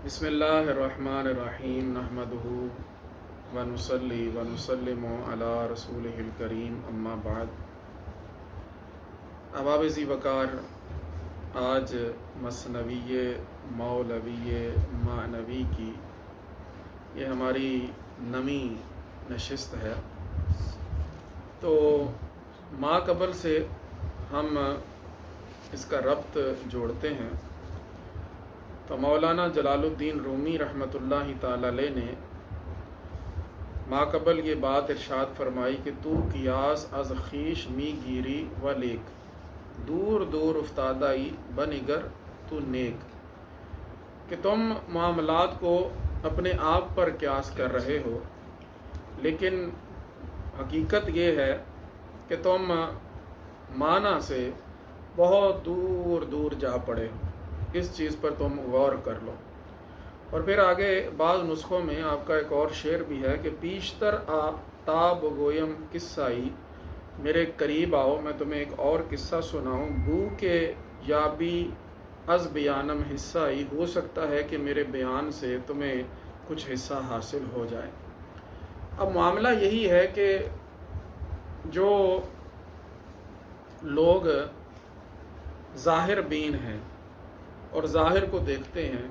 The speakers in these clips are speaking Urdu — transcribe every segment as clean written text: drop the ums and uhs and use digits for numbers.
بسم اللہ الرحمن الرحیم نحمدہ ونصلی ونسلم علی رسولہ الکریم اما بعد۔ احباب ذی وقار، آج مثنوی مولوی معنوی کی یہ ہماری نویں نشست ہے۔ تو ما قبل سے ہم اس کا ربط جوڑتے ہیں۔ تو مولانا جلال الدین رومی رحمۃ اللہ تعالی علیہ نے ما قبل یہ بات ارشاد فرمائی کہ تو قیاس از خیش می گیری و لیک، دور دور افتادائی بنگر تو نیک، کہ تم معاملات کو اپنے آپ پر قیاس کر رہے ہو، لیکن حقیقت یہ ہے کہ تم معنی سے بہت دور دور جا پڑے ہو۔ اس چیز پر تم غور کر لو۔ اور پھر آگے بعض نسخوں میں آپ کا ایک اور شعر بھی ہے کہ پیشتر آ تاب گویم قصائی، میرے قریب آؤ میں تمہیں ایک اور قصہ سناؤں، بو کے یا بھی از بیانم حصہ ہی، ہو سکتا ہے کہ میرے بیان سے تمہیں کچھ حصہ حاصل ہو جائے۔ اب معاملہ یہی ہے کہ جو لوگ ظاہر بین ہیں اور ظاہر کو دیکھتے ہیں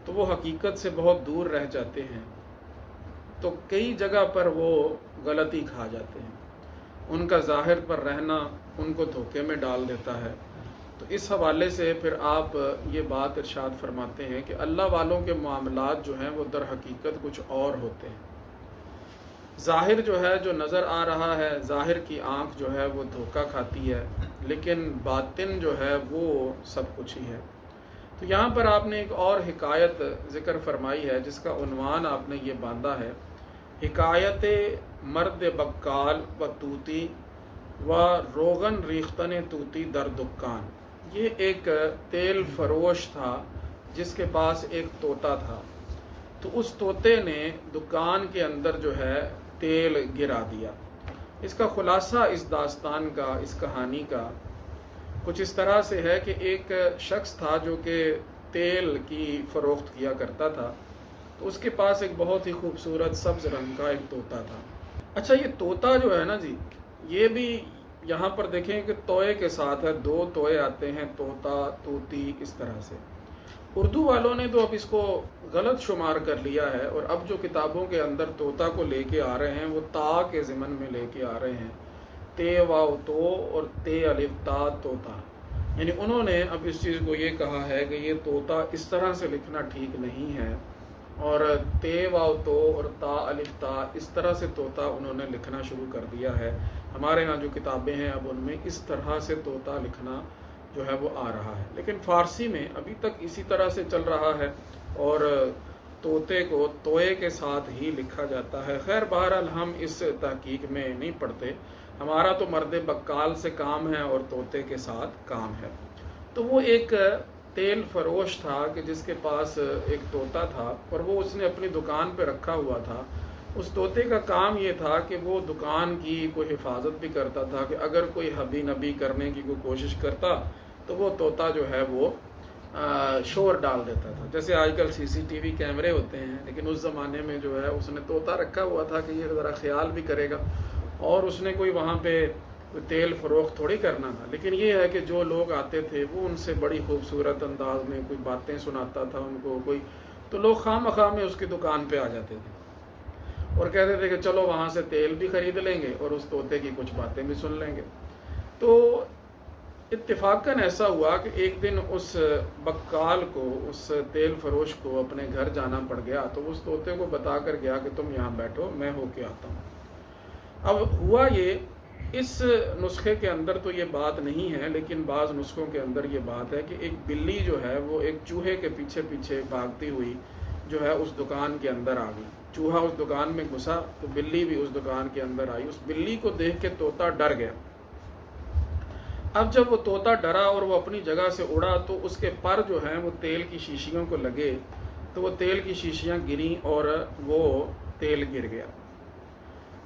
تو وہ حقیقت سے بہت دور رہ جاتے ہیں، تو کئی جگہ پر وہ غلطی کھا جاتے ہیں، ان کا ظاہر پر رہنا ان کو دھوکے میں ڈال دیتا ہے۔ تو اس حوالے سے پھر آپ یہ بات ارشاد فرماتے ہیں کہ اللہ والوں کے معاملات جو ہیں وہ در حقیقت کچھ اور ہوتے ہیں۔ ظاہر جو ہے، جو نظر آ رہا ہے، ظاہر کی آنکھ جو ہے وہ دھوکہ کھاتی ہے، لیکن باطن جو ہے وہ سب کچھ ہی ہے۔ تو یہاں پر آپ نے ایک اور حکایت ذکر فرمائی ہے جس کا عنوان آپ نے یہ باندھا ہے، حکایت مرد بقال و توتی و روغن ریختن توتی در دکان۔ یہ ایک تیل فروش تھا جس کے پاس ایک طوطا تھا، تو اس طوطے نے دکان کے اندر جو ہے تیل گرا دیا۔ اس کا خلاصہ اس داستان کا، اس کہانی کا کچھ اس طرح سے ہے کہ ایک شخص تھا جو کہ تیل کی فروخت کیا کرتا تھا، تو اس کے پاس ایک بہت ہی خوبصورت سبز رنگ کا ایک طوطا تھا۔ اچھا، یہ طوطا جو ہے نا جی، یہ بھی یہاں پر دیکھیں کہ توئے کے ساتھ ہے، دو توئے آتے ہیں، طوطا طوطی، اس طرح سے۔ اردو والوں نے تو اب اس کو غلط شمار کر لیا ہے، اور اب جو کتابوں کے اندر طوطا کو لے کے آ رہے ہیں وہ تا کے ضمن میں لے کے آ رہے ہیں، تے واو تو اور تے الف تا طوطا، یعنی انہوں نے اب اس چیز کو یہ کہا ہے کہ یہ طوطا اس طرح سے لکھنا ٹھیک نہیں ہے، اور تے واو تو اور تا الف تا اس طرح سے طوطا انہوں نے لکھنا شروع کر دیا ہے۔ ہمارے ہاں جو کتابیں ہیں اب ان میں اس طرح سے طوطا لکھنا جو ہے وہ آ رہا ہے، لیکن فارسی میں ابھی تک اسی طرح سے چل رہا ہے، اور طوطے کو توئے کے ساتھ ہی لکھا جاتا ہے۔ خیر بہرحال ہم اس تحقیق میں نہیں پڑھتے، ہمارا تو مرد بقال سے کام ہے اور طوطے کے ساتھ کام ہے۔ تو وہ ایک تیل فروش تھا کہ جس کے پاس ایک طوطا تھا، اور وہ اس نے اپنی دکان پہ رکھا ہوا تھا۔ اس طوطے کا کام یہ تھا کہ وہ دکان کی کوئی حفاظت بھی کرتا تھا، کہ اگر کوئی حبی نبی کرنے کی کوئی کوشش کرتا تو وہ طوطا جو ہے وہ شور ڈال دیتا تھا۔ جیسے آج کل سی سی ٹی وی کیمرے ہوتے ہیں، لیکن اس زمانے میں جو ہے اس نے طوطا رکھا ہوا تھا کہ یہ ذرا خیال بھی کرے گا، اور اس نے کوئی وہاں پہ تیل فروخت تھوڑی کرنا تھا، لیکن یہ ہے کہ جو لوگ آتے تھے وہ ان سے بڑی خوبصورت انداز میں کوئی باتیں سناتا تھا ان کو کوئی، تو لوگ خواہ مخواہ میں اس کی دکان پہ آ جاتے تھے اور کہتے تھے کہ چلو وہاں سے تیل بھی خرید لیں گے اور اس طوطے کی کچھ باتیں بھی سن لیں گے۔ تو اتفاقاً ایسا ہوا کہ ایک دن اس بقال کو، اس تیل فروش کو اپنے گھر جانا پڑ گیا، تو اس طوطے کو بتا کر گیا کہ تم یہاں بیٹھو، میں ہو کے آتا ہوں۔ اب ہوا یہ، اس نسخے کے اندر تو یہ بات نہیں ہے، لیکن بعض نسخوں کے اندر یہ بات ہے کہ ایک بلی جو ہے وہ ایک چوہے کے پیچھے پیچھے بھاگتی ہوئی جو ہے اس دکان کے اندر آ گئی۔ چوہا اس دکان میں گھسا تو بلی بھی اس دکان کے اندر آئی۔ اس بلی کو دیکھ کے طوطا ڈر گیا۔ اب جب وہ طوطا ڈرا اور وہ اپنی جگہ سے اڑا تو اس کے پر جو ہیں وہ تیل کی شیشیوں کو لگے، تو وہ تیل کی شیشیاں گریں اور وہ تیل گر گیا۔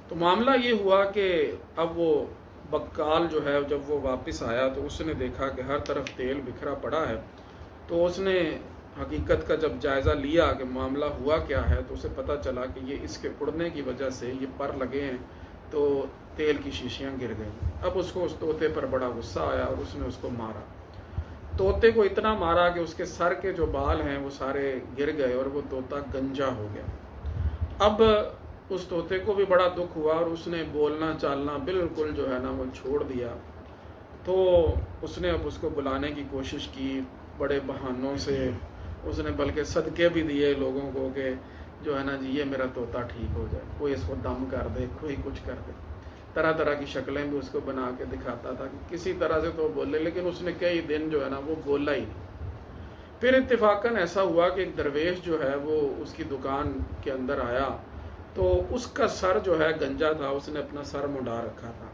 تو معاملہ یہ ہوا کہ اب وہ بقال جو ہے جب وہ واپس آیا تو اس نے دیکھا کہ ہر طرف تیل بکھرا پڑا ہے، تو اس نے حقیقت کا جب جائزہ لیا کہ معاملہ ہوا کیا ہے تو اسے پتہ چلا کہ یہ اس کے اڑنے کی وجہ سے یہ پر لگے ہیں تو تیل کی شیشیاں گر گئیں۔ اب اس کو اس طوطے پر بڑا غصہ آیا اور اس نے اس کو مارا۔ طوطے کو اتنا مارا کہ اس کے سر کے جو بال ہیں وہ سارے گر گئے اور وہ طوطا گنجا ہو گیا۔ اب اس طوطے کو بھی بڑا دکھ ہوا اور اس نے بولنا چالنا بالکل جو ہے نا وہ چھوڑ دیا۔ تو اس نے اب اس کو بلانے کی کوشش کی بڑے بہانوں سے، اس نے بلکہ صدقے بھی دیے لوگوں کو کہ جو ہے نا جی یہ میرا طوطا ٹھیک ہو جائے، کوئی اس کو دم کر دے، کوئی کچھ کر دے، طرح طرح کی شکلیں بھی اس کو بنا کے دکھاتا تھا کہ کسی طرح سے تو بولے، لیکن اس نے کئی دن جو ہے نا وہ بولا ہی نہیں۔ پھر اتفاقاً ایسا ہوا کہ ایک درویش جو ہے وہ اس کی دکان کے اندر آیا تو اس کا سر جو ہے گنجا تھا، اس نے اپنا سر منڈا رکھا تھا۔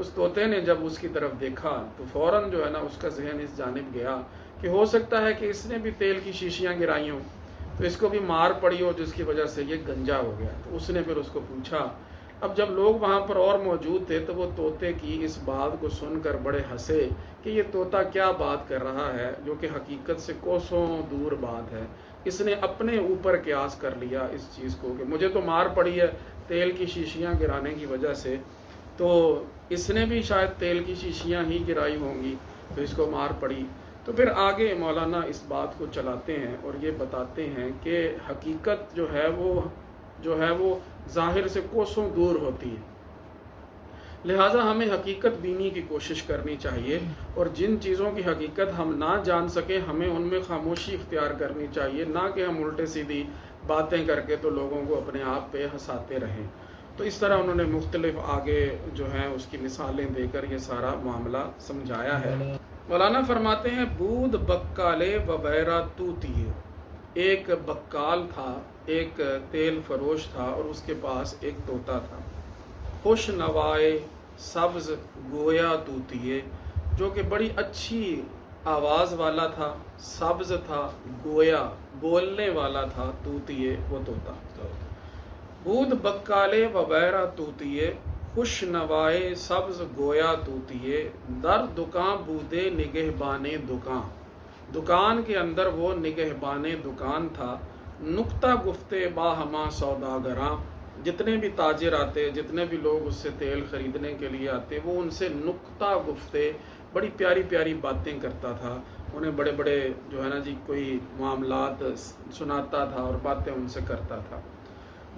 اس طوطے نے جب اس کی طرف دیکھا تو فوراً جو ہے نا اس کا ذہن اس جانب گیا کہ ہو سکتا ہے کہ اس نے بھی تیل کی شیشیاں گرائی ہوں تو اس کو بھی مار پڑی ہو جس کی وجہ سے یہ گنجا ہو گیا۔ تو اس نے پھر اس کو پوچھا۔ اب جب لوگ وہاں پر اور موجود تھے تو وہ طوطے کی اس بات کو سن کر بڑے ہنسے کہ یہ طوطا کیا بات کر رہا ہے جو کہ حقیقت سے کوسوں دور بات ہے۔ اس نے اپنے اوپر قیاس کر لیا اس چیز کو کہ مجھے تو مار پڑی ہے تیل کی شیشیاں گرانے کی وجہ سے، تو اس نے بھی شاید تیل کی شیشیاں ہی گرائی ہوں گی تو اس کو مار پڑی۔ تو پھر آگے مولانا اس بات کو چلاتے ہیں اور یہ بتاتے ہیں کہ حقیقت جو ہے وہ ظاہر سے کوسوں دور ہوتی ہے، لہٰذا ہمیں حقیقت بینی کی کوشش کرنی چاہیے، اور جن چیزوں کی حقیقت ہم نہ جان سکیں ہمیں ان میں خاموشی اختیار کرنی چاہیے، نہ کہ ہم الٹے سیدھی باتیں کر کے تو لوگوں کو اپنے آپ پہ ہنساتے رہیں۔ تو اس طرح انہوں نے مختلف آگے جو ہیں اس کی مثالیں دے کر یہ سارا معاملہ سمجھایا ہے۔ مولانا فرماتے ہیں بود بکالے وغیرہ توتیے، ایک بکال تھا، ایک تیل فروش تھا اور اس کے پاس ایک طوطا تھا، خوش نوائے سبز گویا طوطیے، جو کہ بڑی اچھی آواز والا تھا، سبز تھا، گویا بولنے والا تھا، طوطیے وہ طوطا۔ بود بکالے وغیرہ طوطیے، خوش نوائے سبز گویا طوطیے، در دکان بودے نگہبانے دکان، دکان کے اندر وہ نگہبان دکان تھا، نکتہ گفتے با ہما سوداگراں، جتنے بھی تاجر آتے، جتنے بھی لوگ اس سے تیل خریدنے کے لیے آتے، وہ ان سے نکتہ گفتے بڑی پیاری پیاری باتیں کرتا تھا، انہیں بڑے بڑے جو ہے نا جی کوئی معاملات سناتا تھا اور باتیں ان سے کرتا تھا۔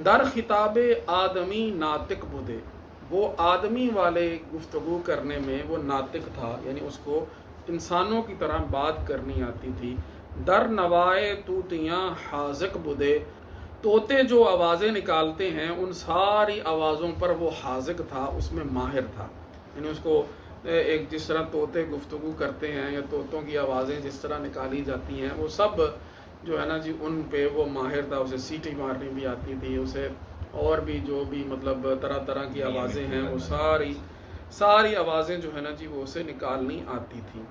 در خطاب آدمی ناطق بدے، وہ آدمی والے گفتگو کرنے میں وہ ناطق تھا، یعنی اس کو انسانوں کی طرح بات کرنی آتی تھی۔ در نوائے طوطیاں حاذق بدے، طوطے جو آوازیں نکالتے ہیں ان ساری آوازوں پر وہ حاذق تھا، اس میں ماہر تھا، یعنی اس کو ایک جس طرح طوطے گفتگو کرتے ہیں یا طوطوں کی آوازیں جس طرح نکالی جاتی ہیں وہ سب جو ہے نا جی ان پہ وہ ماہر تھا، اسے سیٹی مارنی بھی آتی تھی، اسے اور بھی جو بھی مطلب طرح طرح کی آوازیں ہیں وہ ساری آوازیں جو ہے نا جی وہ اسے نکالنی آتی تھیں۔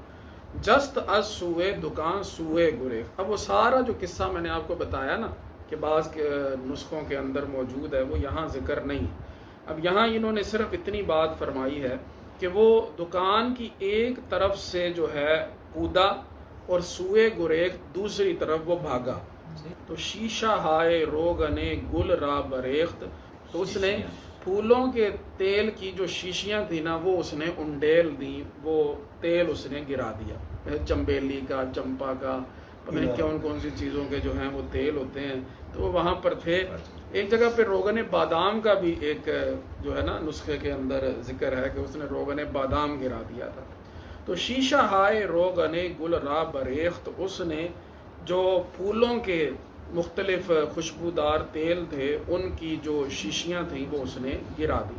جست از سوئے دکان سوئے گرے، اب وہ سارا جو قصہ میں نے آپ کو بتایا نا کہ بعض کے نسخوں کے اندر موجود ہے وہ یہاں ذکر نہیں، اب یہاں انہوں نے صرف اتنی بات فرمائی ہے کہ وہ دکان کی ایک طرف سے جو ہے کودا اور سوئے گریخت دوسری طرف وہ بھاگا، تو شیشہ ہائے روغنے گل را بریخت، تو اس نے پھولوں کے تیل کی جو شیشیاں تھیں نا وہ اس نے انڈیل دی، وہ تیل اس نے گرا دیا، چمبیلی کا، چمپا کا، پتہ نہیں کون سی چیزوں کے جو ہیں وہ تیل ہوتے ہیں، تو وہ وہاں پر تھے۔ ایک جگہ پہ روغن بادام کا بھی ایک جو ہے نا نسخے کے اندر ذکر ہے کہ اس نے روغن بادام گرا دیا تھا۔ تو شیشہ ہائے روغن گل را بریخت، اس نے جو پھولوں کے مختلف خوشبودار تیل تھے ان کی جو شیشیاں تھیں وہ اس نے گرا دی۔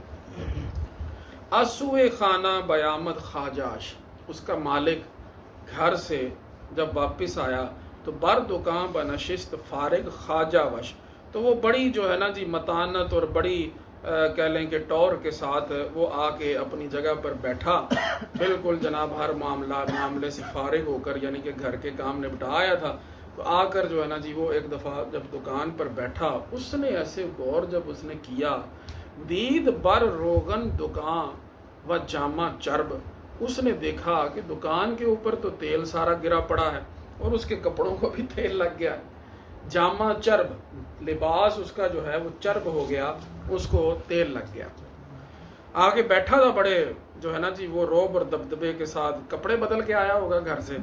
اسوئے خانہ بیامد خاجاش، اس کا مالک گھر سے جب واپس آیا تو بر دکان بنشست فارغ خواجہ وش، تو وہ بڑی جو ہے نا جی متانت اور بڑی کہہ لیں کہ ٹور کے ساتھ وہ آ کے اپنی جگہ پر بیٹھا، بالکل جناب ہر معاملے سے فارغ ہو کر، یعنی کہ گھر کے کام نپٹا آیا تھا، تو آ کر جو ہے نا جی وہ ایک دفعہ جب دکان پر بیٹھا، اس نے ایسے غور جب اس نے کیا، دید بر روغن دکان و جامہ چرب، اس نے دیکھا کہ دکان کے اوپر تو تیل سارا گرا پڑا ہے اور اس کے کپڑوں کو بھی تیل لگ گیا. جامہ چرب, لباس اس کا جو ہے وہ چرب ہو گیا, اس کو تیل لگ گیا. آگے بیٹھا تھا بڑے جو ہے نا جی وہ روب اور دبدبے کے ساتھ, کپڑے بدل کے آیا ہوگا گھر سے.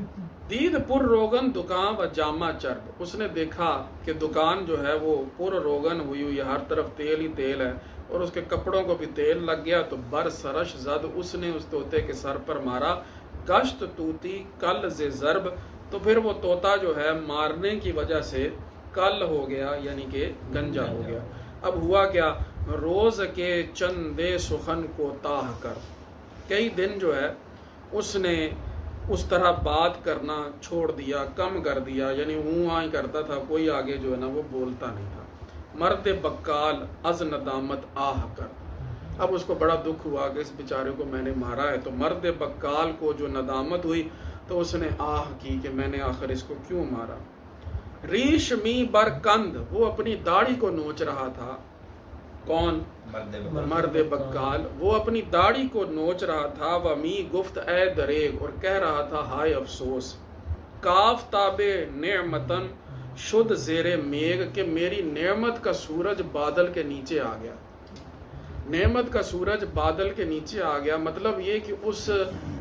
دید پر روغن دکان و جامہ چرب, اس نے دیکھا کہ دکان جو ہے وہ پر روغن ہوئی ہوئی, ہر طرف تیل ہی تیل ہے, اور اس کے کپڑوں کو بھی تیل لگ گیا. تو بر سرش زد, اس نے اس طوطے کے سر پر مارا. گشت توتی کل ز ضرب, تو پھر وہ طوطا جو ہے مارنے کی وجہ سے کل ہو گیا, یعنی کہ گنجا ہو گیا. اب ہوا کیا, روز کے چندے سخن کو تاہ کر, کئی دن جو ہے اس نے اس طرح بات کرنا چھوڑ دیا, کم کر دیا, یعنی ہی کرتا تھا, کوئی آگے جو ہے نا وہ بولتا نہیں تھا. مرد بکال از ندامت آہ کر, اب اس کو بڑا دکھ ہوا کہ اس بیچارے کو میں نے مارا ہے. تو مرد بکال کو جو ندامت ہوئی تو اس نے آہ کی کہ میں نے آخر اس کو کیوں مارا. ریش می بر کند, وہ اپنی داڑھی کو نوچ رہا تھا. کون؟ مرد بکال, وہ اپنی داڑھی کو نوچ رہا تھا. و می گفت اے دریغ, اور کہہ رہا تھا ہائے افسوس. کاف تاب نعمتن شد زیر میغ, کہ میری نعمت کا سورج بادل کے نیچے آ گیا. نعمت کا سورج بادل کے نیچے آ گیا, مطلب یہ کہ اس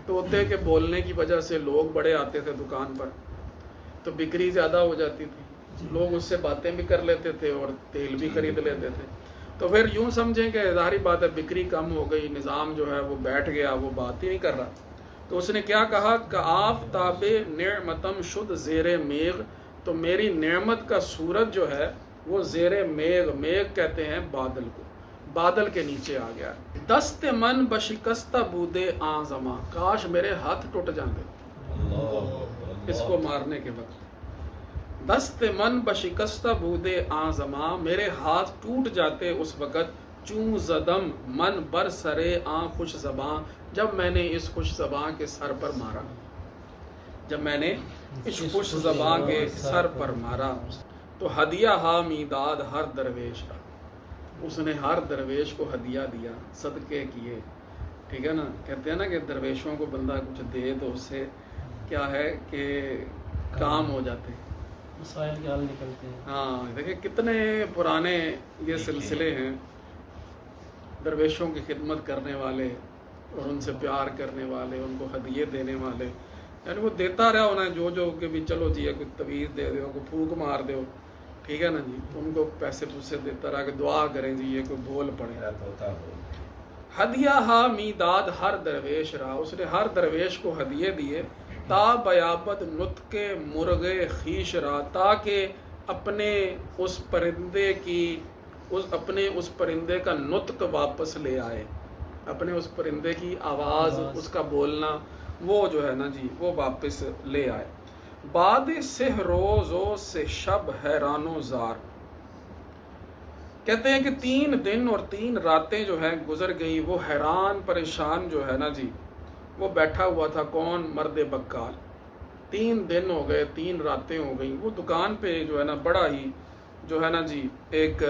طوطے کے بولنے کی وجہ سے لوگ بڑے آتے تھے دکان پر, تو بکری زیادہ ہو جاتی تھی, لوگ اس سے باتیں بھی کر لیتے تھے اور تیل بھی خرید لیتے تھے. تو پھر یوں سمجھیں کہ ظاہری بات ہے بکری کم ہو گئی, نظام جو ہے وہ بیٹھ گیا, وہ بات ہی نہیں کر رہا. تو اس نے کیا کہا کہ آفتاب نعمتم شد زیر میغ, تو میری نعمت کا سورج جو ہے وہ زیر میغ, میغ کہتے ہیں بادل کو, بادل کے نیچے آ گیا. دست من بشکستہ بودے آزما, کاش میرے ہاتھ ٹوٹ جاندے اس کو مارنے کے وقت. دست من بشکستہ بودے آزما, میرے ہاتھ ٹوٹ جاتے اس وقت. چوں زدم من بر سرے آں خوش زباں, جب میں نے اس خوش زباں کے سر پر مارا, جب میں نے اس خوش زباں کے سر پر مارا. تو ہدیہ ہا میداد ہر درویش کا, اس نے ہر درویش کو ہدیہ دیا, صدقے کیے. ٹھیک ہے نا, کہتے ہیں نا کہ درویشوں کو بندہ کچھ دے تو اس سے کیا ہے کہ کام ہو جاتے ہیں, مسائل کے حل نکلتے ہیں. ہاں دیکھیں کتنے پرانے یہ سلسلے ہیں, درویشوں کی خدمت کرنے والے اور ان سے پیار کرنے والے, ان کو ہدیے دینے والے, یعنی وہ دیتا رہا انہیں جو کہ بھی چلو جی کوئی تویز دے دو, کوئی پھونک مار دو, ٹھیک ہے نا جی, ان کو پیسے پوسے دیتا رہا کہ دعا کریں جی یہ کوئی بول پڑے. ہدیہ ہا میداد ہر درویش رہا, اس نے ہر درویش کو ہدیے دیے. تا بیابد نطق مرغ خیش رہا, تاکہ اپنے اس پرندے کی اپنے اس پرندے کا نطق واپس لے آئے, اپنے اس پرندے کی آواز, اس کا بولنا وہ جو ہے نا جی وہ واپس لے آئے. بعد سہ روزوں سے شب حیران و زار, کہتے ہیں کہ 3 دن اور 3 راتیں جو ہیں گزر گئی, وہ حیران پریشان جو ہے نا جی وہ بیٹھا ہوا تھا. کون؟ مرد بکال. 3 دن ہو گئے, 3 راتیں ہو گئیں, وہ دکان پہ جو ہے نا بڑا ہی جو ہے نا جی ایک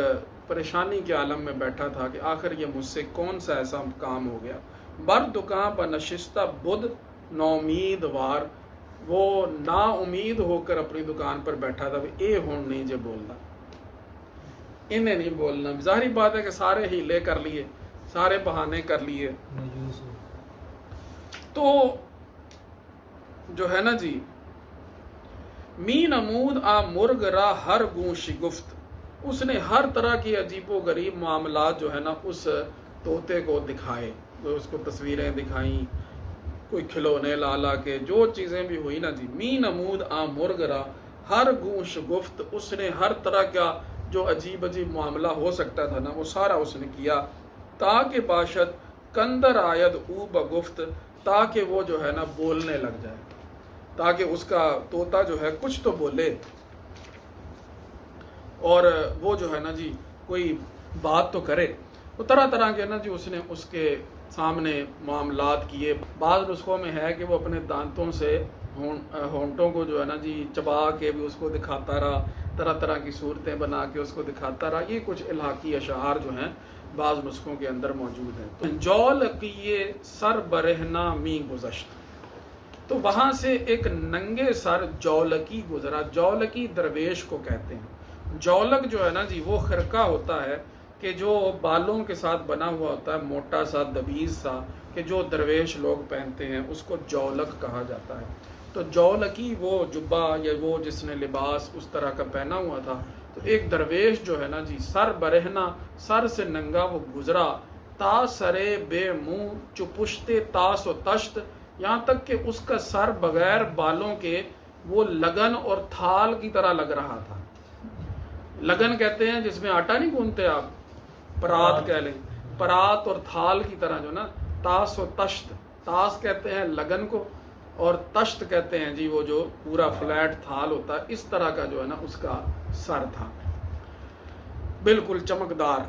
پریشانی کے عالم میں بیٹھا تھا کہ آخر یہ مجھ سے کون سا ایسا کام ہو گیا. بر دکان پر نشستہ بدھ نومید وار, وہ نا امید ہو کر اپنی دکان پر بیٹھا تھا. اے ہون نہیں جے بولنا, انہیں نہیں بولنا. ظاہری بات ہے کہ سارے ہیلے کر لیے, سارے بہانے کر لیے, تو جو ہے نا جی می نمود آ مرغ را ہر گوں شگفت, اس نے ہر طرح کی عجیب و غریب معاملات جو ہے نا اس طوطے کو دکھائے, اس کو تصویریں دکھائیں, کوئی کھلونے لا کے جو چیزیں بھی ہوئی نا جی. می نمود آ مرغ را ہر گوں شگفت, اس نے ہر طرح کا جو عجیب معاملہ ہو سکتا تھا نا وہ سارا اس نے کیا. تاکہ باشد کندر آید او بگفت, تاکہ وہ جو ہے نا بولنے لگ جائے, تاکہ اس کا طوطا جو ہے کچھ تو بولے, اور وہ جو ہے نا جی کوئی بات تو کرے. تو طرح طرح کے نا جی اس نے اس کے سامنے معاملات کیے. بعض نسخوں میں ہے کہ وہ اپنے دانتوں سے ہونٹوں کو جو ہے نا جی چبا کے بھی اس کو دکھاتا رہا, طرح طرح کی صورتیں بنا کے اس کو دکھاتا رہا. یہ کچھ الہاقی اشعار جو ہیں بعض نسخوں کے اندر موجود ہیں. تو جول کیے سر برہنا می گزشت, تو وہاں سے ایک ننگے سر جولکی گزرا. جولکی درویش کو کہتے ہیں. جولک جو ہے نا جی وہ خرقہ ہوتا ہے کہ جو بالوں کے ساتھ بنا ہوا ہوتا ہے, موٹا سا دبیز سا, کہ جو درویش لوگ پہنتے ہیں, اس کو جولک کہا جاتا ہے. تو جولکی وہ جبہ یا وہ جس نے لباس اس طرح کا پہنا ہوا تھا. تو ایک درویش جو ہے نا جی سر برہنا, سر سے ننگا وہ گزرا, تا سرے بے منہ چپشتے تاس و تشت, یہاں تک کہ اس کا سر بغیر بالوں کے وہ لگن اور تھال کی طرح لگ رہا تھا. لگن کہتے ہیں جس میں آٹا نہیں گوندتے آپ, پرات کہہ لیں, پرات اور تھال کی طرح جو نا. تاس و تشت, تاس کہتے ہیں لگن کو, اور تشت کہتے ہیں جی وہ جو پورا فلیٹ تھال ہوتا ہے, اس طرح کا جو ہے نا اس کا سر تھا, بالکل چمکدار,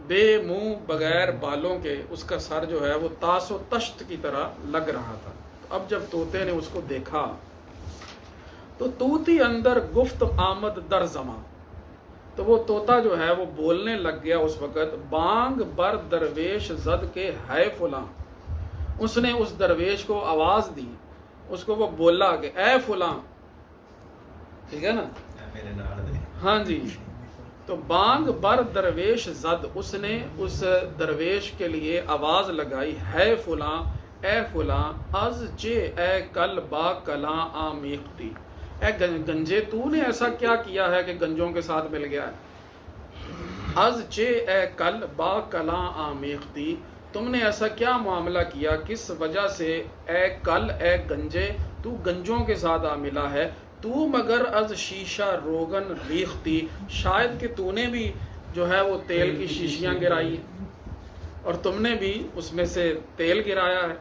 بے منہ بغیر بالوں کے اس کا سر جو ہے وہ تاس و تشت کی طرح لگ رہا تھا. اب جب طوطے نے اس کو دیکھا تو طوطی اندر گفت آمد در زماں, تو وہ طوطا جو ہے وہ بولنے لگ گیا اس وقت. بانگ بر درویش زد کے ہے فلاں, اس نے اس درویش کو آواز دی, اس کو وہ بولا کہ اے فلاں, ٹھیک ہے نا, ہاں جی. تو بانگ بر درویش زد, اس نے اس درویش کے لیے آواز لگائی, ہے فلاں اے فلاں, از چے اے کل با کلاں آمیختی, اے گنجے تو نے ایسا کیا کیا ہے کہ گنجوں کے ساتھ مل گیا ہے. از چے اے کل با کلاں آمیختی, تم نے ایسا کیا معاملہ کیا, کس وجہ سے اے کل اے گنجے تو گنجوں کے ساتھ آ ملا ہے. تو مگر از شیشہ روغن ریختی, شاید کہ تو نے بھی جو ہے وہ تیل کی شیشیاں گرائی ہیں اور تم نے بھی اس میں سے تیل گرایا ہے.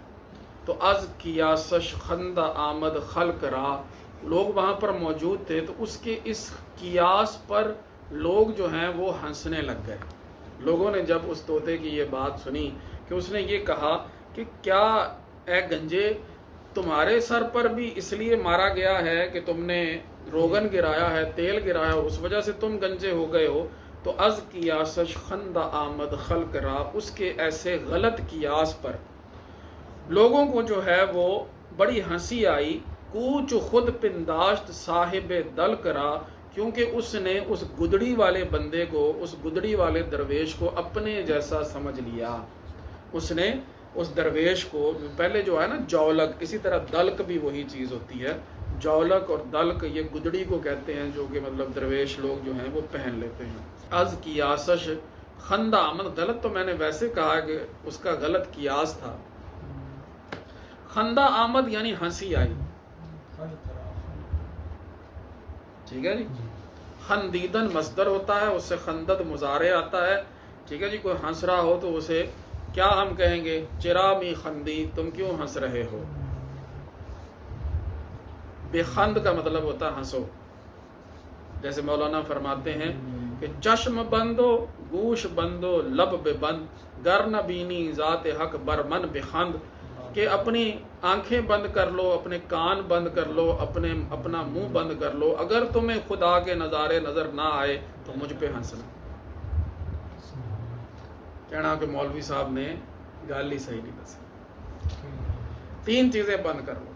تو از کیاسش خندہ آمد خلق را, لوگ وہاں پر موجود تھے تو اس کے اس قیاس پر لوگ جو ہیں وہ ہنسنے لگ گئے. لوگوں نے جب اس طوطے کی یہ بات سنی کہ اس نے یہ کہا کہ کیا اے گنجے تمہارے سر پر بھی اس لیے مارا گیا ہے کہ تم نے روغن گرایا ہے, تیل گرایا, اس وجہ سے تم گنجے ہو گئے ہو. تو از قیاسش خندہ آمد خلق را, اس کے ایسے غلط قیاس پر لوگوں کو جو ہے وہ بڑی ہنسی آئی. کوچ خود پنداشت صاحب دل کرا, کیونکہ اس نے اس گدڑی والے بندے کو, اس گدڑی والے درویش کو اپنے جیسا سمجھ لیا. اس نے اس درویش کو, پہلے جو ہے نا جولک, اسی طرح دلک بھی وہی چیز ہوتی ہے. جولک اور دلک یہ گدڑی کو کہتے ہیں جو کہ مطلب درویش لوگ جو ہیں وہ پہن لیتے ہیں. از قیاسش خندہ آمد, غلط تو میں نے ویسے کہا کہ اس کا غلط قیاس تھا. خندہ آمد یعنی ہنسی آئی, ٹھیک ہے جی. خندیدن مصدر ہوتا ہے, اس سے خندد مضارع آتا ہے, ٹھیک ہے جی. کوئی ہنس رہا ہو تو اسے کیا ہم کہیں گے, چرامی خندی, تم کیوں ہنس رہے ہو. بے خند کا مطلب ہوتا ہے ہنسو. جیسے مولانا فرماتے ہیں کہ چشم بندو گوش بندو لب بے بند, گر نہ بینی ذات حق بر من بے خند, کہ اپنی آنکھیں بند کر لو, اپنے کان بند کر لو, اپنا منہ بند کر لو, اگر تمہیں خدا کے نظارے نظر نہ آئے تو مجھ پہ ہنسنا. کہنا کہ مولوی صاحب نے گالی صحیح نہیں دسی. 3 چیزیں بند کر لو,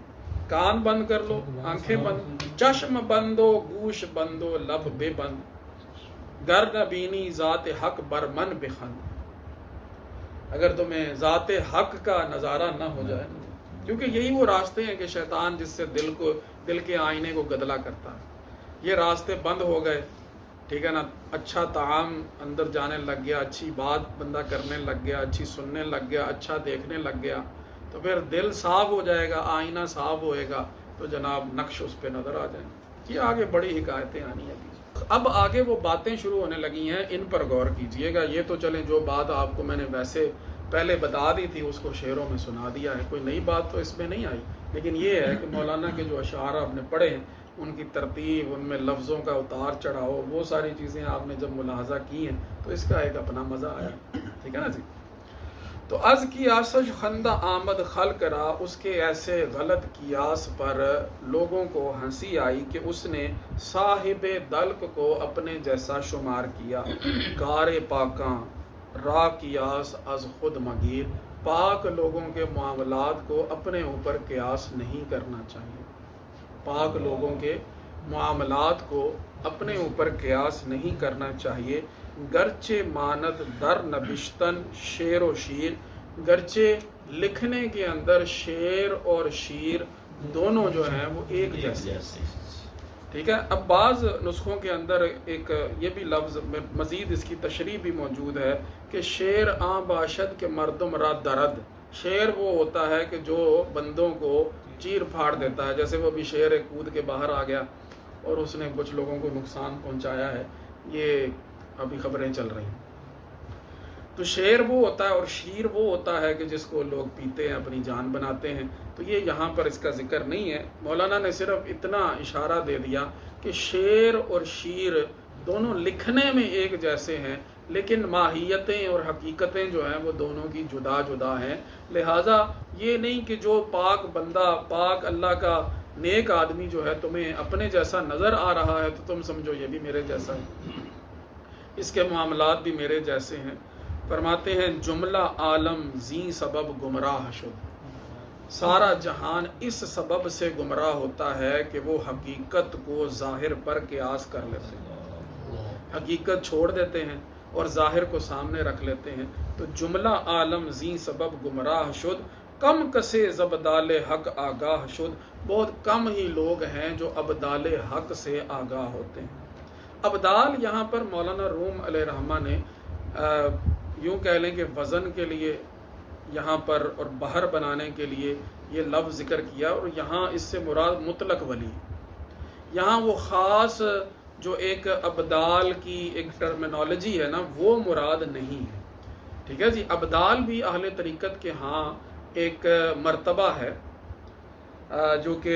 کان بند کر لو, آنکھیں بند, چشم بندو گوش بندو لب بے بند, گر نہ بینی ذات حق بر من بے خند. اگر تمہیں ذات حق کا نظارہ نہ ہو جائے, کیونکہ یہی وہ راستے ہیں کہ شیطان جس سے دل کے آئینے کو گدلا کرتا ہے, یہ راستے بند ہو گئے, ٹھیک ہے نا. اچھا طعام اندر جانے لگ گیا, اچھی بات بندہ کرنے لگ گیا, اچھی سننے لگ گیا, اچھا دیکھنے لگ گیا, تو پھر دل صاف ہو جائے گا, آئینہ صاف ہوئے گا, تو جناب نقش اس پہ نظر آ جائیں. یہ آگے بڑی حکایتیں آنی ہیں. اب آگے وہ باتیں شروع ہونے لگی ہیں, ان پر غور کیجئے گا. یہ تو چلیں جو بات آپ کو میں نے ویسے پہلے بتا دی تھی اس کو شعروں میں سنا دیا ہے, کوئی نئی بات تو اس میں نہیں آئی. لیکن یہ ہے کہ مولانا کے جو اشعار آپ نے پڑھے ہیں, ان کی ترتیب, ان میں لفظوں کا اتار چڑھاؤ, وہ ساری چیزیں آپ نے جب ملاحظہ کی ہیں تو اس کا ایک اپنا مزہ آیا, ٹھیک ہے نا جی. تو از کی آسش خندہ آمد خلق را, اس کے ایسے غلط قیاس پر لوگوں کو ہنسی آئی کہ اس نے صاحب دلک کو اپنے جیسا شمار کیا. گارے پاکاں را قیاس از خود مگیر, پاک لوگوں کے معاملات کو اپنے اوپر قیاس نہیں کرنا چاہیے، پاک لوگوں کے معاملات کو اپنے اوپر قیاس نہیں کرنا چاہیے۔ گرچہ ماند در نبشتن شعر و شیر، گرچہ لکھنے کے اندر شعر اور شیر دونوں جو ہیں وہ ایک جیسے ہیں، ٹھیک ہے۔ اب بعض نسخوں کے اندر ایک یہ بھی لفظ مزید اس کی تشریح بھی موجود ہے کہ شعر آں باشد کے مردم را درد، شعر وہ ہوتا ہے کہ جو بندوں کو چیر پھاڑ دیتا ہے، جیسے وہ بھی شعر ایک کود کے باہر آ گیا اور اس نے کچھ لوگوں کو نقصان پہنچایا ہے، یہ ابھی خبریں چل رہی ہیں۔ تو شعر وہ ہوتا ہے اور شیر وہ ہوتا ہے کہ جس کو لوگ پیتے ہیں، اپنی جان بناتے ہیں۔ تو یہ یہاں پر اس کا ذکر نہیں ہے، مولانا نے صرف اتنا اشارہ دے دیا کہ شعر اور شیر دونوں لکھنے میں ایک جیسے ہیں، لیکن ماہیتیں اور حقیقتیں جو ہیں وہ دونوں کی جدا جدا ہیں۔ لہٰذا یہ نہیں کہ جو پاک بندہ، پاک اللہ کا نیک آدمی جو ہے تمہیں اپنے جیسا نظر آ رہا ہے تو تم سمجھو یہ بھی میرے جیسا ہے، اس کے معاملات بھی میرے جیسے ہیں۔ فرماتے ہیں جملہ عالم زیں سبب گمراہ شد، سارا جہان اس سبب سے گمراہ ہوتا ہے کہ وہ حقیقت کو ظاہر پر قیاس کر لیتے ہیں، حقیقت چھوڑ دیتے ہیں اور ظاہر کو سامنے رکھ لیتے ہیں۔ تو جملہ عالم زیں سبب گمراہ شد، کم کسے زبدال حق آگاہ شد، بہت کم ہی لوگ ہیں جو ابدال حق سے آگاہ ہوتے ہیں۔ ابدال یہاں پر مولانا روم علیہ رحمہ نے یوں کہہ لیں کہ وزن کے لیے یہاں پر اور بہر بنانے کے لیے یہ لفظ ذکر کیا، اور یہاں اس سے مراد مطلق ولی، یہاں وہ خاص جو ایک ابدال کی ایک ٹرمینالوجی ہے نا وہ مراد نہیں ہے، ٹھیک ہے جی۔ ابدال بھی اہل طریقت کے ہاں ایک مرتبہ ہے جو کہ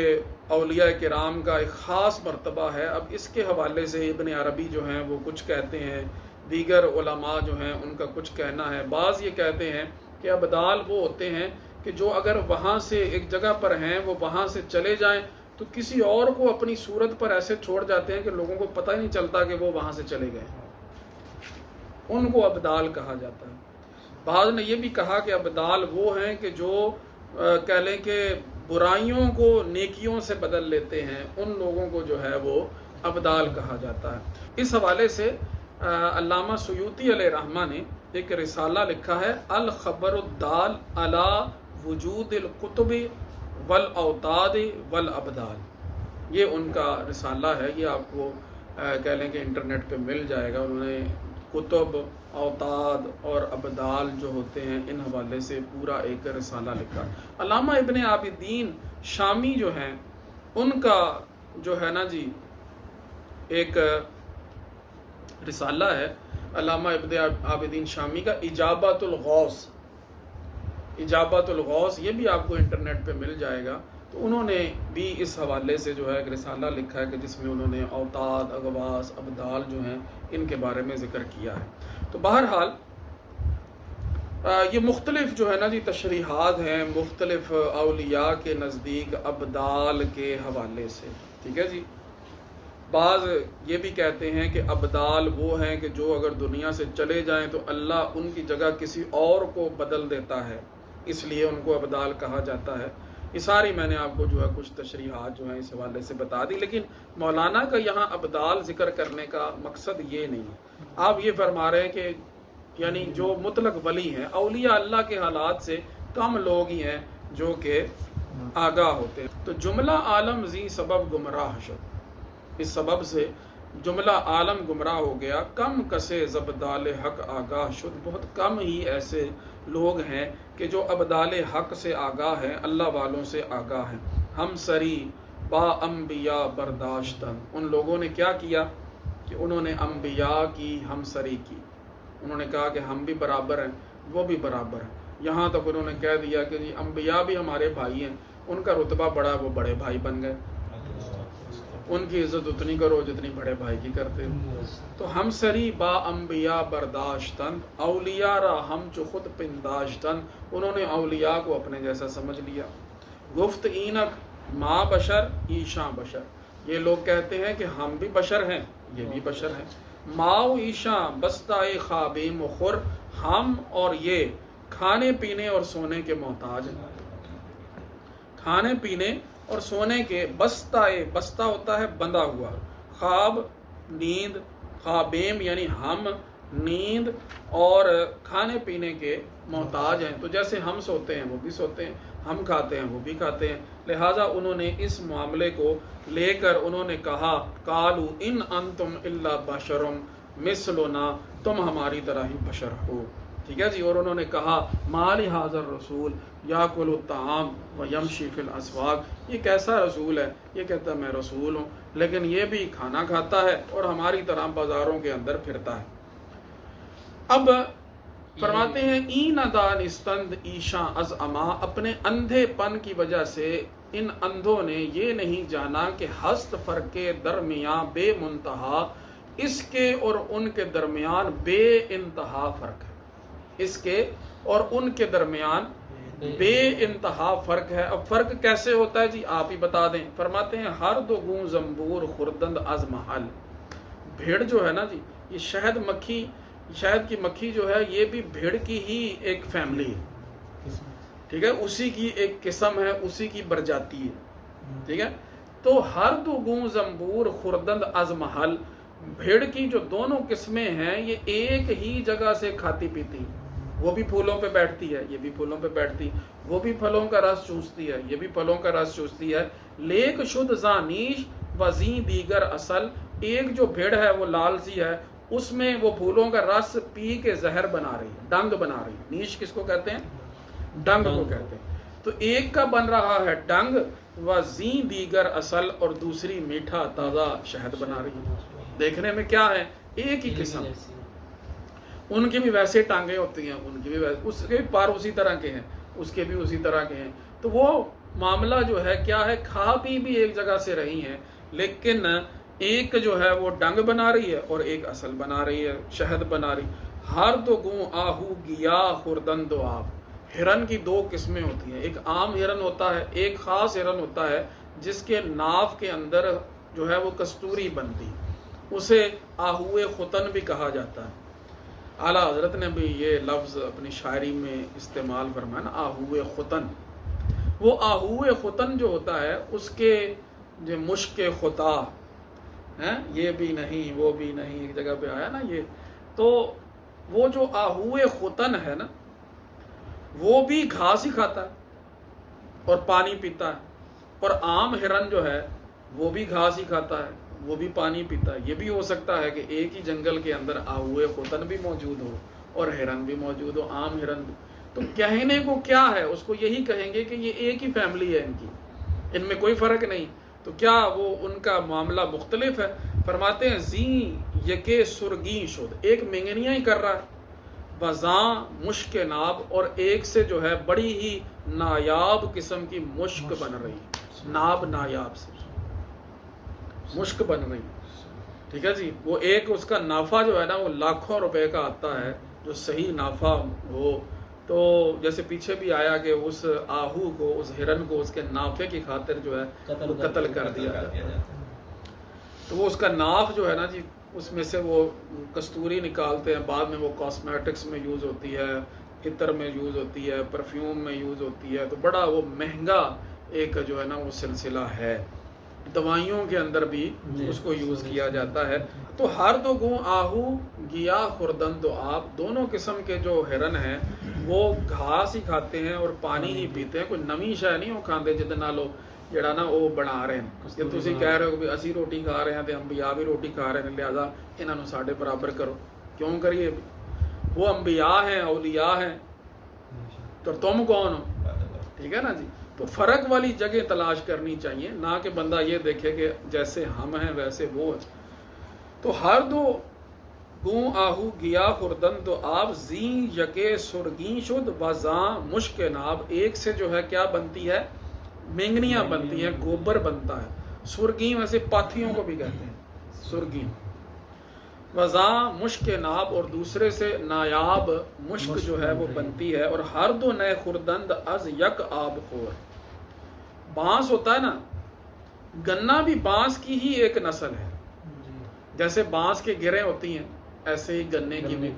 اولیاء کرام کا ایک خاص مرتبہ ہے۔ اب اس کے حوالے سے ابن عربی جو ہیں وہ کچھ کہتے ہیں، دیگر علماء جو ہیں ان کا کچھ کہنا ہے۔ بعض یہ کہتے ہیں کہ ابدال وہ ہوتے ہیں کہ جو اگر وہاں سے ایک جگہ پر ہیں وہ وہاں سے چلے جائیں تو کسی اور کو اپنی صورت پر ایسے چھوڑ جاتے ہیں کہ لوگوں کو پتہ ہی نہیں چلتا کہ وہ وہاں سے چلے گئے، ان کو ابدال کہا جاتا ہے۔ بعض نے یہ بھی کہا کہ ابدال وہ ہیں کہ جو کہہ لیں کہ برائیوں کو نیکیوں سے بدل لیتے ہیں، ان لوگوں کو جو ہے وہ ابدال کہا جاتا ہے۔ اس حوالے سے علامہ سیوطی علیہ رحمہ نے ایک رسالہ لکھا ہے الخبر الدال علی وجود القطب والاوتاد والابدال، یہ ان کا رسالہ ہے، یہ آپ کو کہہ لیں کہ انٹرنیٹ پہ مل جائے گا۔ انہوں نے کتب، اوتاد اور ابدال جو ہوتے ہیں ان حوالے سے پورا ایک رسالہ لکھا۔ علامہ ابن عابدین شامی جو ہیں ان کا جو ہے نا جی ایک رسالہ ہے علامہ ابن عابدین شامی کا اجابت الغوث، اجابت الغوث، یہ بھی آپ کو انٹرنیٹ پہ مل جائے گا۔ تو انہوں نے بھی اس حوالے سے جو ہے ایک رسالہ لکھا ہے کہ جس میں انہوں نے اوتاد، اغواث، ابدال جو ہیں ان کے بارے میں ذکر کیا ہے۔ تو بہرحال یہ مختلف جو ہے نا جی تشریحات ہیں مختلف اولیاء کے نزدیک ابدال کے حوالے سے، ٹھیک ہے جی۔ بعض یہ بھی کہتے ہیں کہ ابدال وہ ہیں کہ جو اگر دنیا سے چلے جائیں تو اللہ ان کی جگہ کسی اور کو بدل دیتا ہے، اس لیے ان کو ابدال کہا جاتا ہے۔ یہ ساری میں نے آپ کو جو ہے کچھ تشریحات جو ہیں اس حوالے سے بتا دی، لیکن مولانا کا یہاں ابدال ذکر کرنے کا مقصد یہ نہیں ہے۔ آپ یہ فرما رہے ہیں کہ یعنی جو مطلق ولی ہیں، اولیاء اللہ کے حالات سے کم لوگ ہی ہیں جو کہ آگاہ ہوتے ہیں۔ تو جملہ عالم زی سبب گمراہ شد، اس سبب سے جملہ عالم گمراہ ہو گیا، کم کسے زبدال حق آگاہ شد، بہت کم ہی ایسے لوگ ہیں کہ جو ابدال حق سے آگاہ ہیں، اللہ والوں سے آگاہ ہیں۔ ہم سری با انبیاء برداشتن، ان لوگوں نے کیا کیا کہ انہوں نے انبیاء کی ہم سری کی، انہوں نے کہا کہ ہم بھی برابر ہیں وہ بھی برابر ہیں، یہاں تک انہوں نے کہہ دیا کہ جی انبیاء بھی ہمارے بھائی ہیں، ان کا رتبہ بڑا وہ بڑے بھائی بن گئے، ان کی عزت اتنی کرو جتنی بڑے بھائی کی کرتے ہو۔ تو ہم سری با انبیاء برداشتن، اولیاء را ہم چو خود پنداشتن، انہوں نے اولیاء کو اپنے جیسا سمجھ لیا۔ گفت اینک ما بشر ایشاں بشر، یہ لوگ کہتے ہیں کہ ہم بھی بشر ہیں یہ بھی بشر ہیں۔ ماؤ ایشاں بستہ خواب مخر، ہم اور یہ کھانے پینے اور سونے کے محتاج ہیں. کھانے پینے اور سونے کے بستہ ہوتا ہے بندھا ہوا. خواب نیند، خوابیم یعنی ہم نیند اور کھانے پینے کے محتاج ہیں. تو جیسے ہم سوتے ہیں وہ بھی سوتے ہیں، ہم کھاتے ہیں وہ بھی کھاتے ہیں. لہٰذا انہوں نے اس معاملے کو لے کر انہوں نے کہا قالوا ان انتم الا بشر مثلنا، تم ہماری طرح ہی بشر ہو. ٹھیک ہے جی. اور انہوں نے کہا ما لہذا الرسول یاکل الطعام ویمشی فی الاسواق، یہ کیسا رسول ہے، یہ کہتا ہے میں رسول ہوں لیکن یہ بھی کھانا کھاتا ہے اور ہماری طرح بازاروں کے اندر پھرتا ہے. اب فرماتے ہیں این دانستند ایشاں از اما، اپنے اندھے پن کی وجہ سے ان اندھوں نے یہ نہیں جانا کہ ہست فرق کے درمیان بے منتہا، اس کے اور ان کے درمیان بے انتہا فرق ہے. اس کے اور ان کے درمیان بے انتہا فرق ہے. اب فرق کیسے ہوتا ہے جی آپ ہی بتا دیں. فرماتے ہیں ہر دو گوں زنبور خوردند از محل. بھیڑ جو ہے نا جی، یہ شہد کی مکھی جو ہے یہ بھی بھیڑ کی ہی ایک فیملی ہے. ٹھیک ہے، اسی کی ایک قسم ہے، اسی کی برجاتی ہے. ٹھیک ہے. تو ہر دو گوں زنبور خوردند از محل، بھیڑ کی جو دونوں قسمیں ہیں یہ ایک ہی جگہ سے کھاتی پیتی ہیں. وہ بھی پھولوں پہ بیٹھتی ہے، یہ بھی پھولوں پہ بیٹھتی، وہ بھی پھلوں کا رس چوستی ہے، یہ بھی پھلوں کا رس چوستی ہے. لیک شد زانیش وزیں دیگر اصل، ایک جو بھیڑ ہے وہ لال سی ہے، اس میں وہ پھولوں کا رس پی کے زہر بنا رہی ہے، ڈنگ بنا رہی ہے. نیش کس کو کہتے ہیں؟ ڈنگ کو کہتے ہیں. تو ایک کا بن رہا ہے ڈنگ وزیں دیگر اصل، اور دوسری میٹھا تازہ شہد بنا رہی ہے. دیکھنے میں کیا ہے؟ ایک ہی قسم. ان کی بھی ویسے ٹانگیں ہوتی ہیں، ان کی بھی ویسے، اس کے بھی پار اسی طرح کے ہیں، اس کے بھی اسی طرح کے ہیں. تو وہ معاملہ جو ہے کیا ہے، کھا پی بھی ایک جگہ سے رہی ہیں لیکن ایک جو ہے وہ ڈنگ بنا رہی ہے اور ایک اصل بنا رہی ہے، شہد بنا رہی. ہر دو گوں آہو گیا خوردن دو آپ. ہرن کی دو قسمیں ہوتی ہیں، ایک عام ہرن ہوتا ہے، ایک خاص ہرن ہوتا ہے جس کے ناف کے اندر جو ہے وہ کستوری بنتی، اسے آہوئے ختن بھی کہا جاتا ہے. اعلیٰ حضرت نے بھی یہ لفظ اپنی شاعری میں استعمال فرمایا نا، آہوئے ختن. وہ آہوئے ختن جو ہوتا ہے اس کے جو مشک خطا ہیں، یہ بھی نہیں وہ بھی نہیں، ایک جگہ پہ آیا نا یہ. تو وہ جو آہوئے ختن ہے نا، وہ بھی گھاس ہی کھاتا ہے اور پانی پیتا ہے. اور عام ہرن جو ہے وہ بھی گھاس ہی کھاتا ہے، وہ بھی پانی پیتا ہے. یہ بھی ہو سکتا ہے کہ ایک ہی جنگل کے اندر آہوئے ختن بھی موجود ہو اور ہرن بھی موجود ہو، عام ہرن بھی. تو کہنے کو کیا ہے، اس کو یہی کہیں گے کہ یہ ایک ہی فیملی ہے، ان کی، ان میں کوئی فرق نہیں. تو کیا وہ ان کا معاملہ مختلف ہے؟ فرماتے ہیں زیں یکے سرگیں شد، ایک مینگنیاں ہی کر رہا ہے، بزاں مشک ناب، اور ایک سے جو ہے بڑی ہی نایاب قسم کی مشک بن رہی ہے. ناب نایاب سے مشک بن رہی. ٹھیک ہے جی. وہ ایک اس کا نافع جو ہے نا وہ لاکھوں روپے کا آتا ہے، جو صحیح نافع ہو. تو جیسے پیچھے بھی آیا کہ اس آہو کو، اس ہرن کو اس کے نافع کی خاطر جو ہے وہ قتل کر دیا جاتا ہے. تو وہ اس کا ناف جو ہے نا جی، اس میں سے وہ کستوری نکالتے ہیں، بعد میں وہ کاسمیٹکس میں یوز ہوتی ہے، عطر میں یوز ہوتی ہے، پرفیوم میں یوز ہوتی ہے. تو بڑا وہ مہنگا ایک جو ہے نا وہ سلسلہ ہے. دوائیوں کے اندر بھی اس کو یوز کیا جاتا ہے. تو ہر دو گوں آہو گیا خوردن دو آپ، دونوں قسم کے جو ہرن ہیں وہ گھاس ہی کھاتے ہیں اور پانی ہی پیتے ہیں. کوئی نمی شے نہیں وہ کھاندے جہدے نال جڑا نا وہ بنا رہے ہیں کہ تسی کہہ رہے ہو کہ اسی روٹی کھا رہے ہیں تے انبیاء بھی روٹی کھا رہے ہیں، لہذا انہاں نوں ساڈے برابر کرو. کیوں کریے؟ وہ انبیاء ہیں، اولیاء ہیں، تو تم کون ہو؟ ٹھیک ہے نا جی. تو فرق والی جگہ تلاش کرنی چاہیے، نہ کہ بندہ یہ دیکھے کہ جیسے ہم ہیں ویسے وہ ہیں. تو ہر دو گوں آہو گیا خوردن تو آپ زیں یکے سرگیں شد وزاں مشک ناب، ایک سے جو ہے کیا بنتی ہے؟ مینگنیاں بنتی ہیں، گوبر بنتا ہے. سرگیں ویسے پاتھیوں کو بھی کہتے ہیں سرگیں. وزاں مشک ناب، اور دوسرے سے نایاب مشک جو ہے وہ بنتی ہے. اور ہر دو نئے خوردند از یک آب خور. بانس ہوتا ہے نا، گنا بھی بانس کی ہی ایک نسل ہے. جیسے بانس کے گریں ہوتی ہیں ایسے ہی گنے کی بھی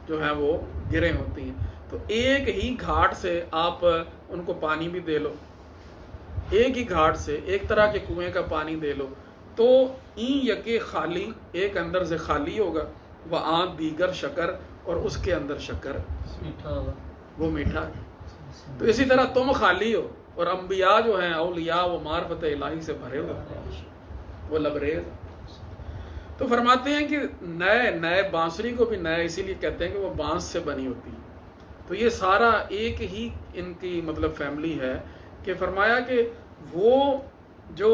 جو ہے وہ گریں ہوتی ہیں. تو تو ایک ہی گھاٹ سے آپ ان کو پانی بھی دے لو، ایک ہی گھاٹ سے ایک طرح کے کنویں کا پانی دے لو، تو این یکے خالی، ایک اندر سے خالی ہوگا، وہ آن دیگر شکر، اور اس کے اندر شکر میٹھا ہوگا۔ وہ میٹھا ہے۔ تو اسی طرح تم خالی ہو اور انبیاء جو ہیں اولیاء وہ معرفت الہی سے بھرے ہوئے، وہ لبریز۔ تو فرماتے ہیں کہ نئے بانسری کو بھی نئے اسی لیے کہتے ہیں کہ وہ بانس سے بنی ہوتی ہے۔ تو یہ سارا ایک ہی ان کی مطلب فیملی ہے، کہ فرمایا کہ وہ جو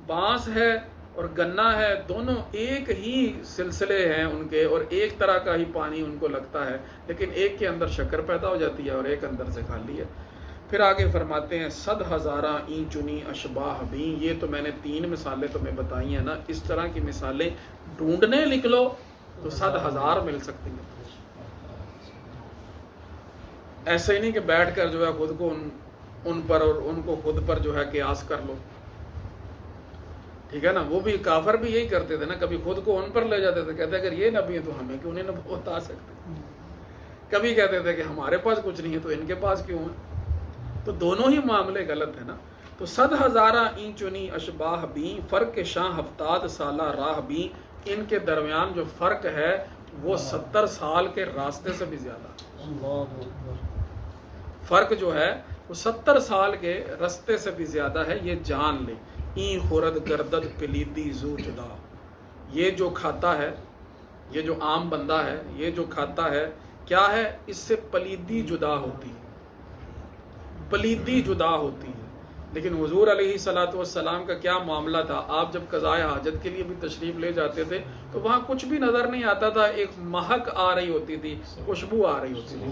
بانس ہے اور گنا ہے دونوں ایک ہی سلسلے ہیں ان کے، اور ایک طرح کا ہی پانی ان کو لگتا ہے، لیکن ایک کے اندر شکر پیدا ہو جاتی ہے اور ایک اندر سے خالی ہے۔ پھر آگے فرماتے ہیں 100,000 این چنی اشباہ بھی، یہ تو میں نے 3 مثالیں تمہیں بتائی ہیں نا، اس طرح کی مثالیں ڈھونڈنے نکلو تو 100,000 مل سکتی ہیں۔ ایسے ہی نہیں کہ بیٹھ کر جو ہے خود کو ان پر اور ان کو خود پر جو ہے قیاس کر لو، ٹھیک ہے نا۔ وہ بھی کافر بھی یہی کرتے تھے نا، کبھی خود کو ان پر لے جاتے تھے، کہتے اگر یہ نبی ہیں تو ہمیں کیوں نہیں نبوت آ سکتے، کبھی کہتے تھے کہ ہمارے پاس کچھ نہیں ہے تو ان کے پاس کیوں ہے۔ تو دونوں ہی معاملے غلط ہیں نا۔ تو 100,000 این چنی اشباہ بھی، فرق شاہ 70 سالہ راہ بھی، ان کے درمیان جو فرق ہے وہ 70 سال کے راستے سے بھی زیادہ، اللہ اکبر۔ فرق جو ہے وہ 70 سال کے راستے سے بھی زیادہ ہے، یہ جان لے۔ این خورد گردد پلیدی زو جدا، یہ جو کھاتا ہے، یہ جو عام بندہ ہے، یہ جو کھاتا ہے کیا ہے، اس سے پلیدی جدا ہوتی ہے، پلیدی جدا ہوتی ہے۔ لیکن حضور علیہ صلاۃ والسلام کا کیا معاملہ تھا، آپ جب قضائے حاجت کے لیے بھی تشریف لے جاتے تھے تو وہاں کچھ بھی نظر نہیں آتا تھا، ایک مہک آ رہی ہوتی تھی، خوشبو آ رہی ہوتی تھی۔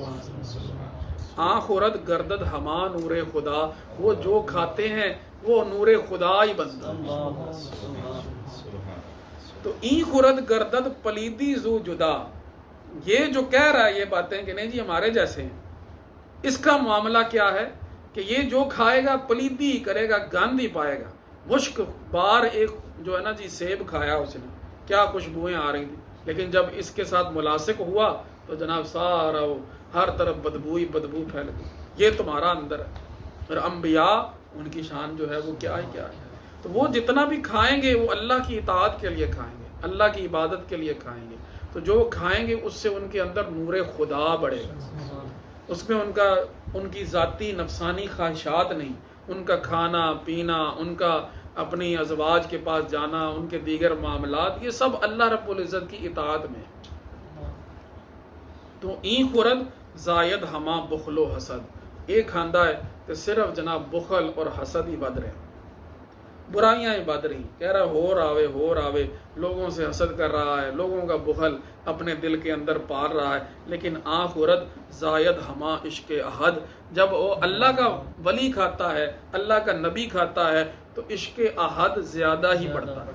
آنکھ خورد گردد ہما نور خدا، وہ جو کھاتے ہیں وہ نور خدا ہی بنتا ہے۔ تو این خورد گردد پلیدی زو جدا، یہ جو کہہ رہا ہے یہ باتیں کہ نہیں جی ہمارے جیسے ہیں، اس کا معاملہ کیا ہے کہ یہ جو کھائے گا پلیدی کرے گا، گند ہی پائے گا۔ مشک بار ایک جو ہے نا جی سیب کھایا اس نے، کیا خوشبوئیں آ رہی تھیں، لیکن جب اس کے ساتھ ملاصق ہوا تو جناب سارا وہ ہر طرف بدبو ہی بدبو پھیل گئی۔ یہ تمہارا اندر ہے۔ اور انبیاء ان کی شان جو ہے وہ کیا ہی کیا ہے۔ تو وہ جتنا بھی کھائیں گے وہ اللہ کی اطاعت کے لیے کھائیں گے، اللہ کی عبادت کے لیے کھائیں گے، تو جو کھائیں گے اس سے ان کے اندر نور خدا بڑھے گا، اس میں ان کی ذاتی نفسانی خواہشات نہیں، ان کا کھانا پینا، ان کا اپنی ازواج کے پاس جانا، ان کے دیگر معاملات، یہ سب اللہ رب العزت کی اطاعت میں ہے۔ تو این خورد زائد ہما بخل و حسد، ایک کھاندہ ہے کہ صرف جناب بخل اور حسد ہی بد رہے، برائیاں ہی بد رہی، کہہ رہا ہو راوے لوگوں سے حسد کر رہا ہے، لوگوں کا بخل اپنے دل کے اندر پال رہا ہے، لیکن آنکھ خورد زائد ہما عشق احد، جب وہ اللہ کا ولی کھاتا ہے، اللہ کا نبی کھاتا ہے تو عشق احد زیادہ ہی بڑھتا ہے،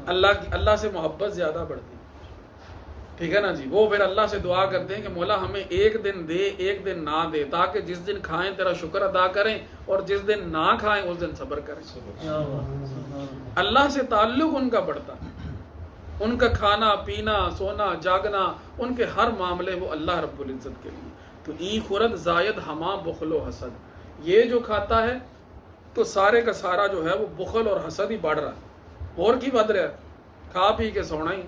اللہ سے محبت زیادہ بڑھتی ہے، ٹھیک ہے نا جی۔ وہ پھر اللہ سے دعا کرتے ہیں کہ مولا ہمیں ایک دن دے، ایک دن نہ دے، تاکہ جس دن کھائیں تیرا شکر ادا کریں اور جس دن نہ کھائیں اس دن صبر کریں۔ اللہ سے تعلق ان کا بڑھتا، ان کا کھانا پینا سونا جاگنا، ان کے ہر معاملے وہ اللہ رب العزت کے لیے۔ تو این خورد زائد ہما بخل و حسد، یہ جو کھاتا ہے تو سارے کا سارا جو ہے وہ بخل اور حسد ہی بڑھ رہا ہے، اور کی بڑھ رہا ہے، کھا پی کے سونا ہی۔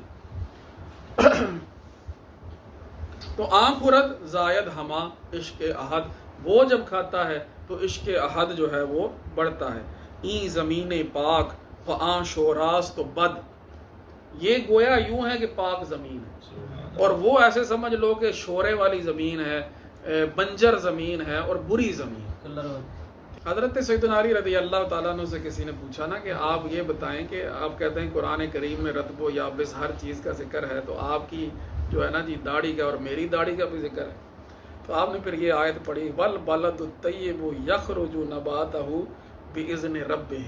تو آنکھ خورد زائد ہما عشق احد، وہ جب کھاتا ہے تو عشق احد جو ہے وہ بڑھتا ہے۔ این زمین پاک و آن شوراس تو بد، یہ گویا یوں ہے کہ پاک زمین ہے، اور وہ ایسے سمجھ لو کہ شورے والی زمین ہے، بنجر زمین ہے اور بری زمین۔ حضرت سیدنا علی رضی اللہ تعالیٰ عنہ سے کسی نے پوچھا نا کہ آپ یہ بتائیں کہ آپ کہتے ہیں قرآن کریم میں رتب و یابس ہر چیز کا ذکر ہے، تو آپ کی جو ہے نا جی داڑھی کا اور میری داڑھی کا بھی ذکر ہے، تو آپ نے پھر یہ آیت پڑھی والبلد الطیب یخرج نباتہ باذن ربہ،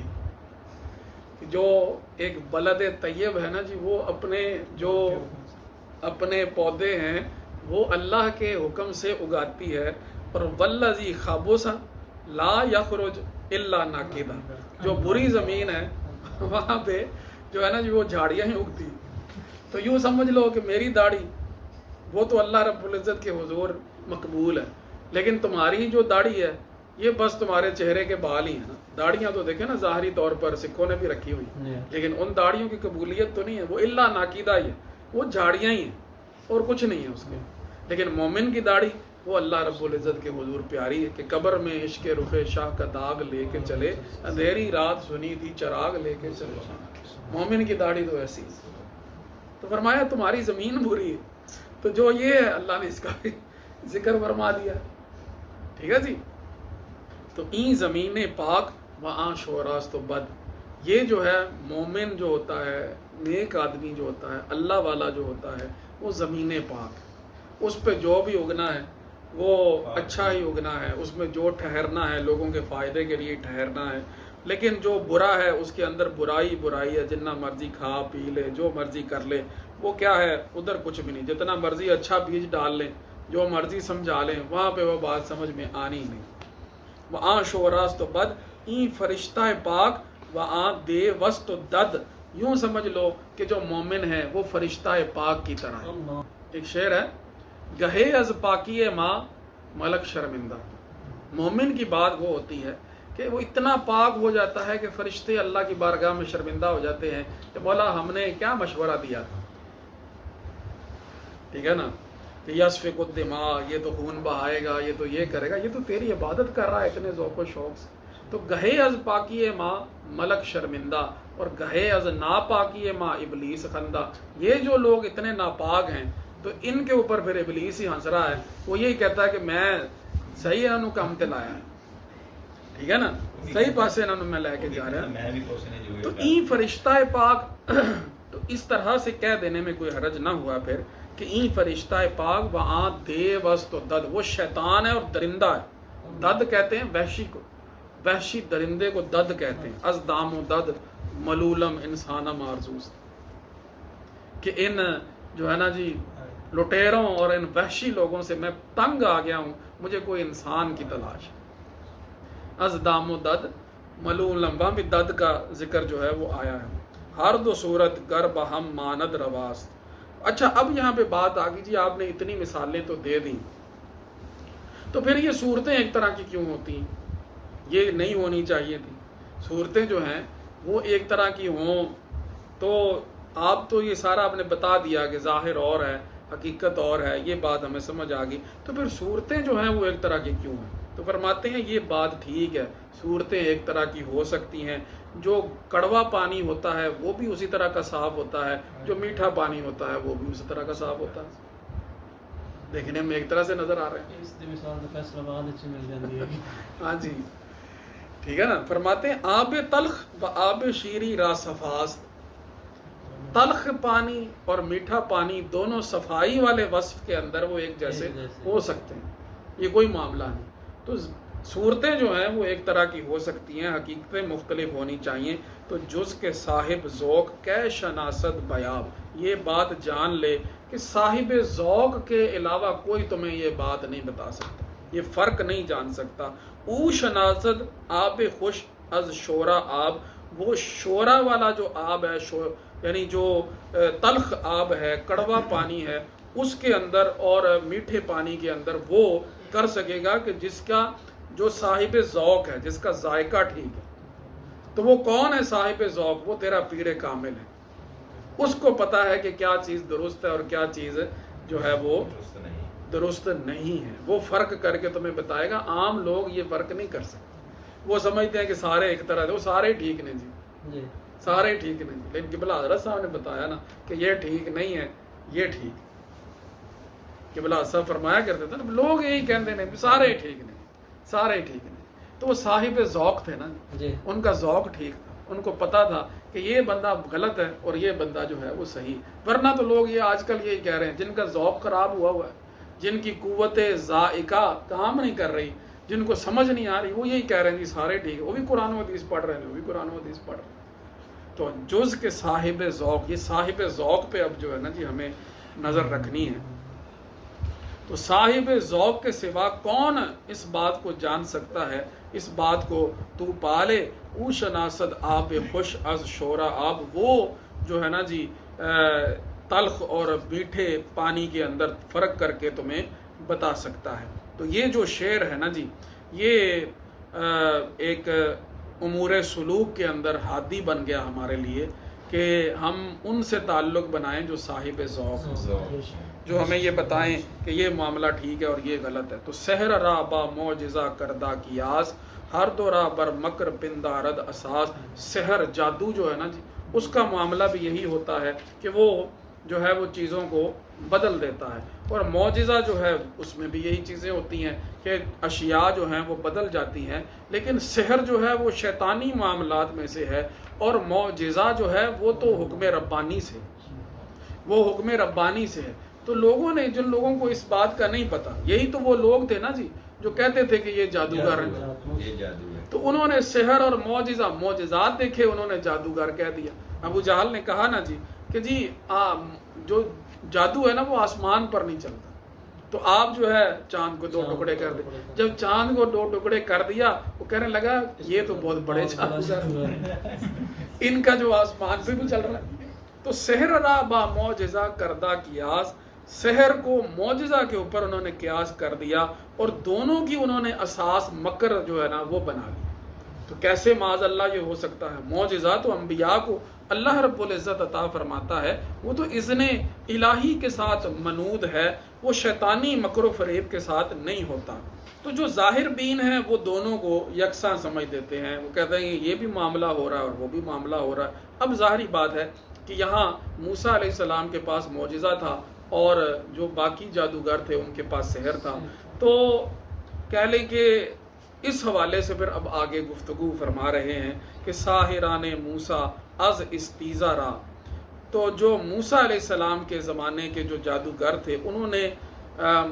جو ایک بلد طیب ہے نا جی، وہ اپنے پودے ہیں وہ اللہ کے حکم سے اگاتی ہے، اور والذی خبث لا یخرج الا ناکدا، جو بری زمین ہے وہاں پہ جو ہے نا جی وہ جھاڑیاں ہی اگتی۔ تو یوں سمجھ لو کہ میری داڑھی وہ تو اللہ رب العزت کے حضور مقبول ہے، لیکن تمہاری جو داڑھی ہے یہ بس تمہارے چہرے کے بال ہی ہیں نا. داڑیاں تو دیکھیں نا ظاہری طور پر سکھوں نے بھی رکھی ہوئی ہیں، لیکن ان داڑھیوں کی قبولیت تو نہیں ہے، وہ الا ناقیدہ ہی ہے، وہ جھاڑیاں ہی ہیں اور کچھ نہیں ہے اس کے. لیکن مومن کی داڑھی وہ اللہ رب العزت کے حضور پیاری ہے کہ قبر میں عشق رخ شاہ کا داغ لے کے چلے، اندھیری رات سنی تھی چراغ لے کے چلے. مومن کی داڑھی تو ایسی ہے. تو فرمایا تمہاری زمین بری ہے، تو جو یہ ہے اللہ نے اس کا بھی ذکر فرما دیا. ٹھیک ہے جی. تو این زمین پاک وہاں شوراست تو بد، یہ جو ہے مومن جو ہوتا ہے، نیک آدمی جو ہوتا ہے، اللہ والا جو ہوتا ہے، وہ زمین پاک، اس پہ جو بھی اگنا ہے وہ اچھا ہی اگنا ہے، اس میں جو ٹھہرنا ہے لوگوں کے فائدے کے لیے ٹھہرنا ہے. لیکن جو برا ہے اس کے اندر برائی برائی ہے، جتنا مرضی کھا پی لے، جو مرضی کر لے، وہ کیا ہے ادھر کچھ بھی نہیں. جتنا مرضی اچھا بیج ڈال لیں، جو مرضی سمجھا لیں، وہاں پہ وہ بات سمجھ میں آنی ہی نہیں. وہاں شوراست و بد این فرشتہ پاک وہاں دے وسط و دد. یوں سمجھ لو کہ جو مومن ہے وہ فرشتہ پاک کی طرح ہے. ایک شعر ہے، گہے از پاکی ماں ملک شرمندہ. مومن کی بات وہ ہوتی ہے کہ وہ اتنا پاک ہو جاتا ہے کہ فرشتے اللہ کی بارگاہ میں شرمندہ ہو جاتے ہیں کہ مولا ہم نے کیا مشورہ دیا تھا. ٹھیک ہے نا، کہ یسفک الدماء، یہ تو خون بہائے گا، یہ تو یہ کرے گا، یہ تو تیری عبادت کر رہا ہے اتنے ذوق و شوق سے. تو گہے از پاکی ماں ملک شرمندہ، اور گہے از ناپاکی ماں ابلیس خندہ. یہ جو لوگ اتنے ناپاک ہیں تو ان کے اوپر پھر ابلیس ہی ہنس رہا ہے. وہ یہی کہتا ہے کہ میں صحیح انہوں کام تے لایا ہے، ٹھیک ہے نا، صحیح پاسے انہوں میں لے کے جا رہا ہے. تو این فرشتہ پاک تو اس طرح سے کہہ دینے میں کوئی حرج نہ ہوا پھر کہ این فرشتہ پاک وہاں دے وسط و دد. وہ شیطان ہے اور درندہ ہے. دد کہتے ہیں وحشی کو، وحشی درندے کو دد کہتے ہیں. از دام و دد ملولم انسانہ مارزوز، کہ ان جو ہے نا جی لٹیروں اور ان وحشی لوگوں سے میں تنگ آ گیا ہوں، مجھے کوئی انسان کی تلاش ہے. از دام و دد ملولم، وہاں بھی دد کا ذکر جو ہے وہ آیا ہے. ہر دو صورت گر بہم ماند رواست. اچھا اب یہاں پہ بات آ گئی جی آپ نے اتنی مثالیں تو دے دیں، تو پھر یہ صورتیں ایک طرح کی کیوں ہوتی ہیں؟ یہ نہیں ہونی چاہیے تھی. صورتیں جو ہیں وہ ایک طرح کی ہوں تو آپ تو یہ سارا آپ نے بتا دیا کہ ظاہر اور ہے حقیقت اور ہے، یہ بات ہمیں سمجھ آ گئی. تو پھر صورتیں جو ہیں وہ ایک طرح کی کیوں ہیں؟ تو فرماتے ہیں یہ بات ٹھیک ہے، صورتیں ایک طرح کی ہو سکتی ہیں. جو کڑوا پانی ہوتا ہے وہ بھی اسی طرح کا صاف ہوتا ہے، جو میٹھا پانی ہوتا ہے وہ بھی اسی طرح کا صاف ہوتا ہے. دیکھنے میں ایک طرح سے نظر آ رہے ہیں. اس دی مثال تو فیصلہ آباد اچھی مل جاتی ہے. ہاں جی ٹھیک ہے نا. فرماتے ہیں آب تلخ و آب شیری را صفاست. تلخ پانی اور میٹھا پانی دونوں صفائی والے وصف کے اندر وہ ایک جیسے ہو سکتے ہیں، یہ کوئی معاملہ نہیں. تو صورتیں جو ہیں وہ ایک طرح کی ہو سکتی ہیں، حقیقتیں مختلف ہونی چاہیے. تو جز کے صاحب ذوق کے شناست بیاب، یہ بات جان لے کہ صاحب ذوق کے علاوہ کوئی تمہیں یہ بات نہیں بتا سکتا، یہ فرق نہیں جان سکتا. او شناست آب خوش از شورا آب. وہ شورا والا جو آب ہے، یعنی جو تلخ آب ہے، کڑوا پانی ہے، اس کے اندر اور میٹھے پانی کے اندر وہ کر سکے گا کہ جس کا جو صاحب ذوق ہے، جس کا ذائقہ ٹھیک ہے. تو وہ کون ہے صاحب ذوق؟ وہ تیرا پیر کامل ہے. اس کو پتا ہے کہ کیا چیز درست ہے اور کیا چیز جو ہے وہ درست نہیں ہے. وہ فرق کر کے تمہیں بتائے گا. عام لوگ یہ فرق نہیں کر سکتے، وہ سمجھتے ہیں کہ سارے ایک طرح، وہ سارے ٹھیک نہیں جی، سارے ٹھیک نہیں. لیکن قبلہ حضرت صاحب نے بتایا نا کہ یہ ٹھیک نہیں ہے، یہ ٹھیک. قبلہ صاحب فرمایا کرتے تھے نا، لوگ یہی کہتے ہیں سارے ٹھیک نہیں، سارے ٹھیک نہیں. تو وہ صاحب ذوق تھے نا جی، ان کا ذوق ٹھیک تھا، ان کو پتا تھا کہ یہ بندہ غلط ہے اور یہ بندہ جو ہے وہ صحیح. ورنہ تو لوگ یہ آج کل یہی کہہ رہے ہیں، جن کا ذوق خراب ہوا ہے، جن کی قوت ذائقہ کام نہیں کر رہی، جن کو سمجھ نہیں آ رہی، وہ یہی کہہ رہے ہیں کہ سارے ٹھیک ہے. وہ بھی قرآن و حدیث پڑھ رہے ہیں، وہ بھی قرآن و حدیث پڑھ رہے ہیں. تو جز کے صاحب ذوق، یہ صاحب ذوق پہ اب جو ہے نا جی ہمیں نظر رکھنی ہے. تو صاحب ذوق کے سوا کون اس بات کو جان سکتا ہے؟ اس بات کو تو پالے او شناسد آب خوش از شورا آب. وہ جو ہے نا جی تلخ اور میٹھے پانی کے اندر فرق کر کے تمہیں بتا سکتا ہے۔ تو یہ جو شعر ہے نا جی، یہ ایک امور سلوک کے اندر ہادی بن گیا ہمارے لیے کہ ہم ان سے تعلق بنائیں جو صاحب ذوق ہیں، جو ہمیں یہ بتائیں کہ یہ معاملہ ٹھیک ہے اور یہ غلط ہے۔ تو سحر را با معجزہ کردہ کیاس، ہر دو راہ بر مکر پندارد اساس۔ سحر، جادو جو ہے نا جی، اس کا معاملہ بھی یہی ہوتا ہے کہ وہ جو ہے وہ چیزوں کو بدل دیتا ہے، اور معجزہ جو ہے اس میں بھی یہی چیزیں ہوتی ہیں کہ اشیاء جو ہیں وہ بدل جاتی ہیں، لیکن سحر جو ہے وہ شیطانی معاملات میں سے ہے، اور معجزہ جو ہے وہ تو حکم ربانی سے، وہ حکم ربانی سے ہے۔ تو لوگوں نے، جن لوگوں کو اس بات کا نہیں پتا، یہی تو وہ لوگ تھے نا جی جو کہتے تھے کہ یہ جادوگر ہیں، یہ جادو ہے۔ تو انہوں نے سحر اور معجزات دیکھے، انہوں نے جادوگر کہہ دیا۔ ابو جہل نے کہا نا جی کہ جی جو جادو ہے نا وہ آسمان پر نہیں چلتا، تو آپ جو ہے چاند کو 2 ٹکڑے کر دیں۔ جب چاند کو 2 ٹکڑے کر دیا، وہ کہنے لگا یہ تو بہت بڑے جادوگر ہیں، ان کا جو آسمان پہ بھی چل رہا ہے۔ تو سحر را با معجزہ کردہ قیاس، سحر کو معجزہ کے اوپر انہوں نے قیاس کر دیا، اور دونوں کی انہوں نے اساس مکر جو ہے نا وہ بنا لی۔ تو کیسے معاذ اللہ یہ ہو سکتا ہے؟ معجزہ تو انبیاء کو اللہ رب العزت عطا فرماتا ہے، وہ تو اذن الہی کے ساتھ منود ہے، وہ شیطانی مکر و فریب کے ساتھ نہیں ہوتا۔ تو جو ظاہر بین ہیں وہ دونوں کو یکساں سمجھ دیتے ہیں، وہ کہتے ہیں یہ بھی معاملہ ہو رہا ہے اور وہ بھی معاملہ ہو رہا ہے۔ اب ظاہری بات ہے کہ یہاں موسیٰ علیہ السلام کے پاس معجزہ تھا، اور جو باقی جادوگر تھے ان کے پاس سحر تھا، تو کہہ لیں کہ اس حوالے سے پھر اب آگے گفتگو فرما رہے ہیں کہ ساحران موسیٰ از استیزا را۔ تو جو موسیٰ علیہ السلام کے زمانے کے جو جادوگر تھے، انہوں نے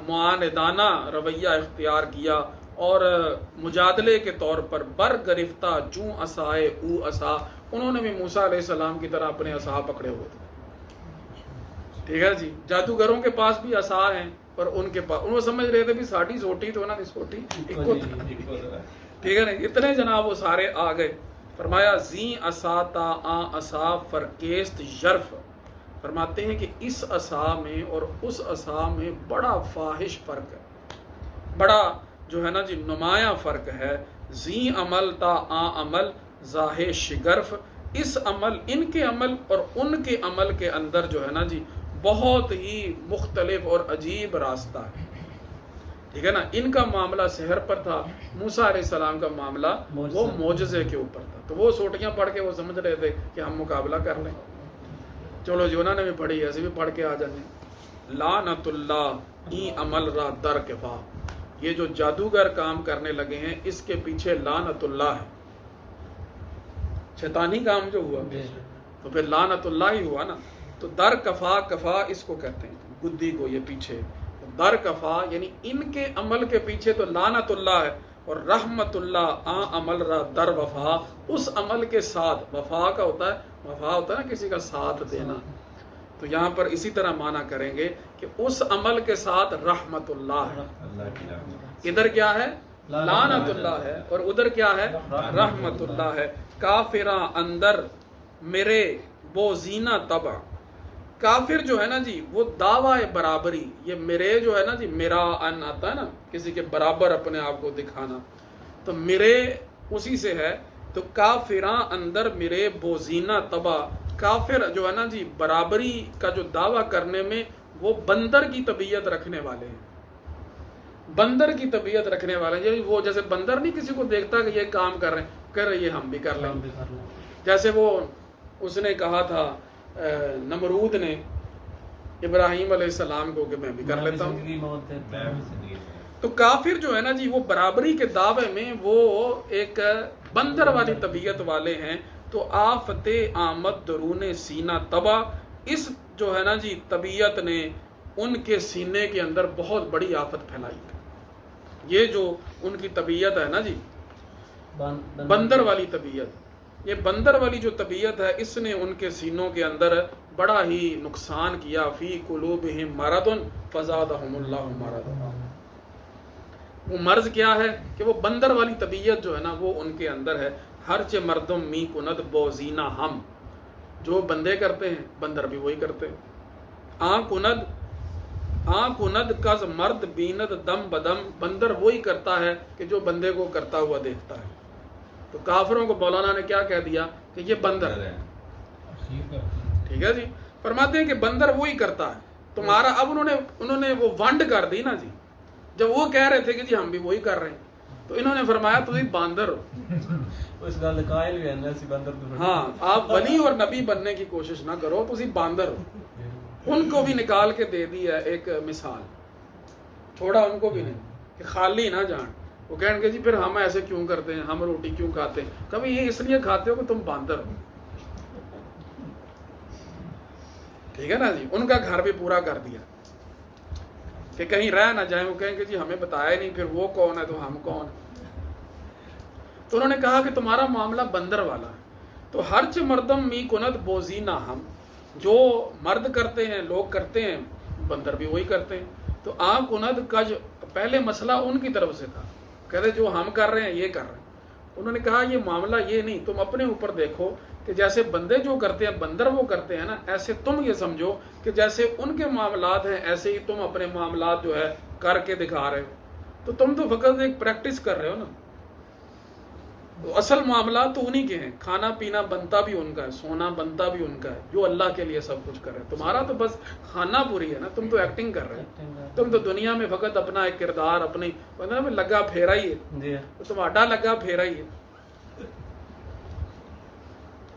معاندانہ رویہ اختیار کیا، اور مجادلے کے طور پر بر گرفتہ چوں عصائے او عصا، انہوں نے بھی موسیٰ علیہ السلام کی طرح اپنے عصا پکڑے ہوئے تھے۔ ٹھیک ہے جی، جادوگروں کے پاس بھی عصا ہیں، پر ان کے پاس، انہوں سمجھ رہے تھے بھی ساڑھی سوٹی تو نا سوٹی ٹھیک ہے نا، اتنے جناب وہ سارے آ گئے۔ فرمایا زیں عصا تا آ عصا فرکیست ژرف، فرماتے ہیں کہ اس عصا میں اور اس عصا میں بڑا فاحش فرق ہے، بڑا جو ہے نا جی نمایاں فرق ہے۔ زیں عمل تا آ عمل ظاہ شگرف، اس عمل، ان کے عمل اور ان کے عمل کے اندر جو ہے نا جی بہت ہی مختلف اور عجیب راستہ ہے۔ ٹھیک ہے نا، ان کا معاملہ سحر پر تھا، موسیٰ علیہ السلام کا معاملہ وہ معجزے کے اوپر تھا۔ تو وہ سوٹیاں پڑھ کے وہ سمجھ رہے تھے کہ ہم مقابلہ کر لیں، چلو جی انہوں نے بھی پڑھی، ایسے بھی پڑھ کے آ جانے۔ لعنت اللہ این عمل را در کفا، یہ جو جادوگر کام کرنے لگے ہیں اس کے پیچھے لعنت اللہ ہے، شیطانی کام جو ہوا تو پھر لعنت اللہ ہی ہوا نا۔ تو در کفا، کفا اس کو کہتے ہیں گدی کو، یہ پیچھے در کفا، یعنی ان کے عمل کے پیچھے تو لعنت اللہ ہے، اور رحمت اللہ آ عمل را در وفا، اس عمل کے ساتھ، وفا کا ہوتا ہے، وفا ہوتا ہے نا کسی کا ساتھ دینا، تو یہاں پر اسی طرح معنی کریں گے کہ اس عمل کے ساتھ رحمت اللہ ہے۔ اللہ کی رحمت۔ ادھر کیا ہے؟ لعنت اللہ ہے، اور ادھر کیا ہے؟ رحمت اللہ ہے۔ کافراں اندر میرے بوزینہ طبع، کافر جو ہے نا جی وہ دعوی برابری، یہ میرے جو ہے نا جی، میرا ان آتا ہے نا کسی کے برابر اپنے آپ کو دکھانا، تو میرے اسی سے ہے۔ تو کافراں اندر میرے بوزینہ طبع، کافر جو ہے نا جی برابری کا جو دعویٰ کرنے میں وہ بندر کی طبیعت رکھنے والے ہیں، بندر کی طبیعت رکھنے والے ہیں، یعنی وہ جیسے بندر نہیں کسی کو دیکھتا کہ یہ کام کر رہے ہیں، کر رہے ہم بھی کر لیں گے، جیسے وہ اس نے کہا تھا نمرود نے ابراہیم علیہ السلام کو کہ میں بھی کر لیتا ہوں۔ تو کافر جو ہے نا جی وہ برابری کے دعوے میں وہ ایک بندر والی طبیعت والے ہیں۔ تو آفت آمد درون سینہ تبا، اس جو ہے نا جی طبیعت نے ان کے سینے کے اندر بہت بڑی آفت پھیلائی ہے۔ یہ جو ان کی طبیعت ہے نا جی بندر والی طبیعت، یہ بندر والی جو طبیعت ہے اس نے ان کے سینوں کے اندر بڑا ہی نقصان کیا۔ فی قلوبہم مرض فزادہم اللہ مرضا، وہ مرض کیا ہے کہ وہ بندر والی طبیعت جو ہے نا وہ ان کے اندر ہے۔ ہر چے مردم می کند بوزینہ ہم، جو بندے کرتے ہیں بندر بھی وہی کرتے ہیں۔ آن کند کند کز مرد بیند دم بدم، بندر وہی کرتا ہے کہ جو بندے کو کرتا ہوا دیکھتا ہے. تو کافروں کو مولانا نے کیا کہہ دیا کہ یہ بندر ہے. ٹھیک ہے جی. فرماتے ہیں کہ بندر وہی کرتا ہے تمہارا. اب انہوں نے وہ ونڈ کر دی نا جی. جب وہ کہہ رہے تھے کہ جی ہم بھی وہی کر رہے ہیں تو انہوں نے فرمایا تم باندر ہو. اس گل قائل بھی ہے نا سی باندر تو. ہاں آپ ولی اور نبی بننے کی کوشش نہ کرو، تم باندر ہو. ان کو بھی نکال کے دے دی ہے ایک مثال، چھوڑا ان کو بھی نہیں کہ خالی نہ جان. وہ کہیں گے جی پھر ہم ایسے کیوں کرتے ہیں، ہم روٹی کیوں کھاتے ہیں؟ کبھی یہ اس لیے کھاتے ہو کہ تم باندر ہو. ٹھیک ہے نا جی. ان کا گھر بھی پورا کر دیا کہ کہیں رہ نہ جائیں. وہ کہیں گے جی ہمیں بتایا ہی نہیں، پھر وہ کون ہے تو ہم کون. تو انہوں نے کہا کہ تمہارا معاملہ بندر والا ہے. تو ہرچ مردم می کند بوزینا، ہم جو مرد کرتے ہیں، لوگ کرتے ہیں، بندر بھی وہی کرتے ہیں. تو کند کج، پہلے مسئلہ ان کی طرف سے تھا، کہتے جو ہم کر رہے ہیں یہ کر رہے ہیں. انہوں نے کہا یہ معاملہ یہ نہیں، تم اپنے اوپر دیکھو کہ جیسے بندے جو کرتے ہیں بندر وہ کرتے ہیں نا، ایسے تم یہ سمجھو کہ جیسے ان کے معاملات ہیں ایسے ہی تم اپنے معاملات جو ہے کر کے دکھا رہے ہو. تو تم تو فقط ایک پریکٹس کر رہے ہو نا. تو اصل معاملات تو انہی کے ہیں. کھانا پینا بنتا بھی ان کا ہے، سونا بنتا بھی ان کا ہے، جو اللہ کے لیے سب کچھ کر رہے ہیں. تمہارا تو بس کھانا پوری ہے نا، تم تو ایکٹنگ کر رہے ہو. تم تو دنیا میں فقط اپنا ایک کردار اپنی لگا پھیرا ہی ہے، تمہارا لگا پھیرا ہی ہے.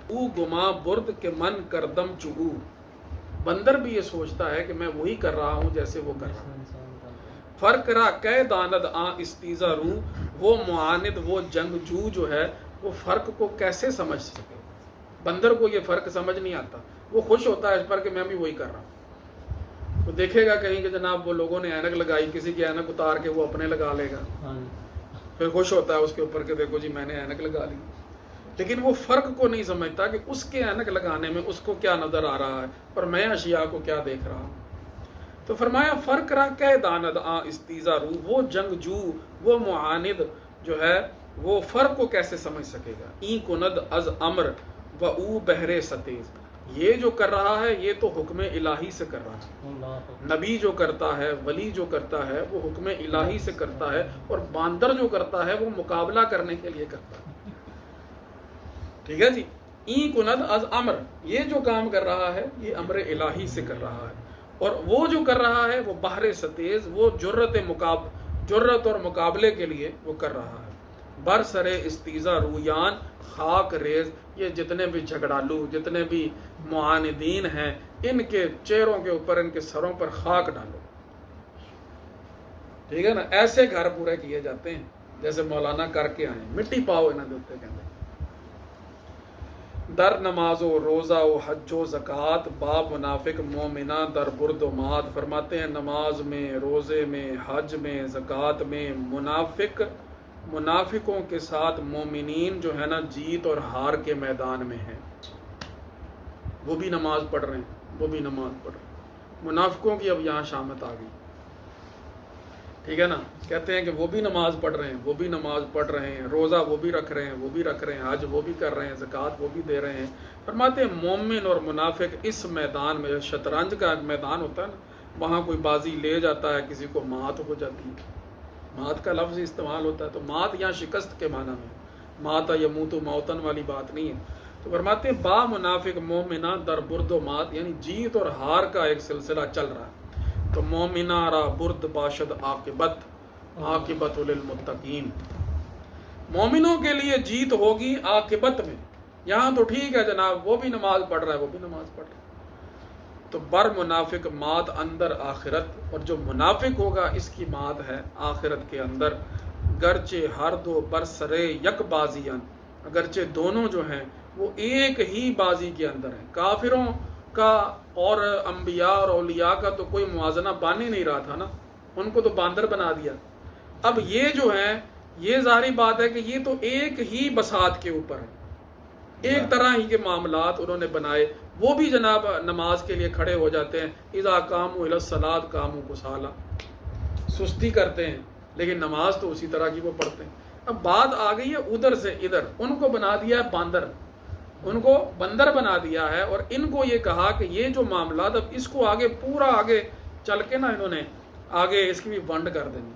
او گما برد کے من کردم چو، بندر بھی یہ سوچتا ہے کہ میں وہی کر رہا ہوں جیسے وہ کر رہا ہے. فرق را کہ داند استیزا رو، وہ معاند وہ جنگجو جو ہے وہ فرق کو کیسے سمجھ سکے. بندر کو یہ فرق سمجھ نہیں آتا، وہ خوش ہوتا ہے اس پر کہ میں بھی وہی کر رہا ہوں. وہ دیکھے گا کہیں کہ جناب وہ لوگوں نے اینک لگائی، کسی کی اینک اتار کے وہ اپنے لگا لے گا، پھر خوش ہوتا ہے اس کے اوپر کہ دیکھو جی میں نے اینک لگا لی. لیکن وہ فرق کو نہیں سمجھتا کہ اس کے اینک لگانے میں اس کو کیا نظر آ رہا ہے اور میں اشیاء کو کیا دیکھ رہا ہوں. تو فرمایا فرق را کہ داند استیزا رو، وہ جنگجو وہ معاند جو ہے وہ فرق کو کیسے سمجھ سکے گا. این کند از امر و او بہرے ستیز، یہ جو کر رہا ہے یہ تو حکم الہی سے کر رہا ہے. نبی جو کرتا ہے، ولی جو کرتا ہے وہ حکم الہی سے کرتا ہے، اور باندر جو کرتا ہے وہ مقابلہ کرنے کے لیے کرتا ہے. ٹھیک ہے جی. این کند از امر، یہ جو کام کر رہا ہے یہ امر الہی سے کر رہا ہے، اور وہ جو کر رہا ہے وہ بحر ستیز، وہ جرت اور مقابلے کے لیے وہ کر رہا ہے. بر سر استیزا رویان خاک ریز، یہ جتنے بھی جھگڑالو جتنے بھی معاندین ہیں ان کے چہروں کے اوپر ان کے سروں پر خاک ڈالو. ٹھیک ہے نا. ایسے گھر پورے کیے جاتے ہیں جیسے مولانا کر کے آئے، مٹی پاؤ انہوں نے دیتے کہتے در نماز و روزہ و حج و زکوٰۃ با منافق مومنہ در برد و مات. فرماتے ہیں نماز میں، روزے میں، حج میں، زکوٰۃ میں منافقوں کے ساتھ مومنین جو ہے نا جیت اور ہار کے میدان میں ہیں. وہ بھی نماز پڑھ رہے ہیں، وہ بھی نماز پڑھ رہے ہیں. منافقوں کی اب یہاں شامت آ گئی. ٹھیک ہے نا. کہتے ہیں کہ وہ بھی نماز پڑھ رہے ہیں، وہ بھی نماز پڑھ رہے ہیں، روزہ وہ بھی رکھ رہے ہیں، وہ بھی رکھ رہے ہیں، حج وہ بھی کر رہے ہیں، زکوٰۃ وہ بھی دے رہے ہیں. فرماتے ہیں مومن اور منافق اس میدان میں، شطرنج کا ایک میدان ہوتا ہے نا، وہاں کوئی بازی لے جاتا ہے کسی کو مات ہو جاتی ہے. مات کا لفظ استعمال ہوتا ہے، تو مات یہاں شکست کے معنی میں، مات یموت موتن والی بات نہیں ہے. تو فرماتے ہیں با منافق مومنہ در برد و مات، یعنی جیت اور ہار کا ایک سلسلہ چل رہا ہے. تو مومنہ را برد باشد عاقبت للمتقین، مومنوں کے لیے جیت ہوگی عاقبت میں. یہاں تو ٹھیک ہے جناب وہ بھی نماز پڑھ رہا ہے، وہ بھی نماز پڑھ رہا ہے. تو بر منافق مات اندر آخرت، اور جو منافق ہوگا اس کی مات ہے آخرت کے اندر. گرچہ ہر دو برسرے یک بازیاں، اگرچہ دونوں جو ہیں وہ ایک ہی بازی کے اندر ہیں. کافروں کا اور انبیاء اور اولیاء کا تو کوئی موازنہ بن ہی نہیں رہا تھا نا، ان کو تو باندر بنا دیا. اب یہ جو ہیں یہ ظاہری بات ہے کہ یہ تو ایک ہی بساط کے اوپر ہے، ایک طرح ہی کے معاملات انہوں نے بنائے. وہ بھی جناب نماز کے لیے کھڑے ہو جاتے ہیں، اذا قاموا الی الصلاۃ قاموا کسالی، سستی کرتے ہیں، لیکن نماز تو اسی طرح کی وہ پڑھتے ہیں. اب بات آ گئی ہے ادھر سے ادھر، ان کو بنا دیا ہے باندر، ان کو بندر بنا دیا ہے، اور ان کو یہ کہا کہ یہ جو معاملات اب اس کو آگے پورا آگے چل کے نا انہوں نے آگے اس کی بھی ونڈ کر دینی،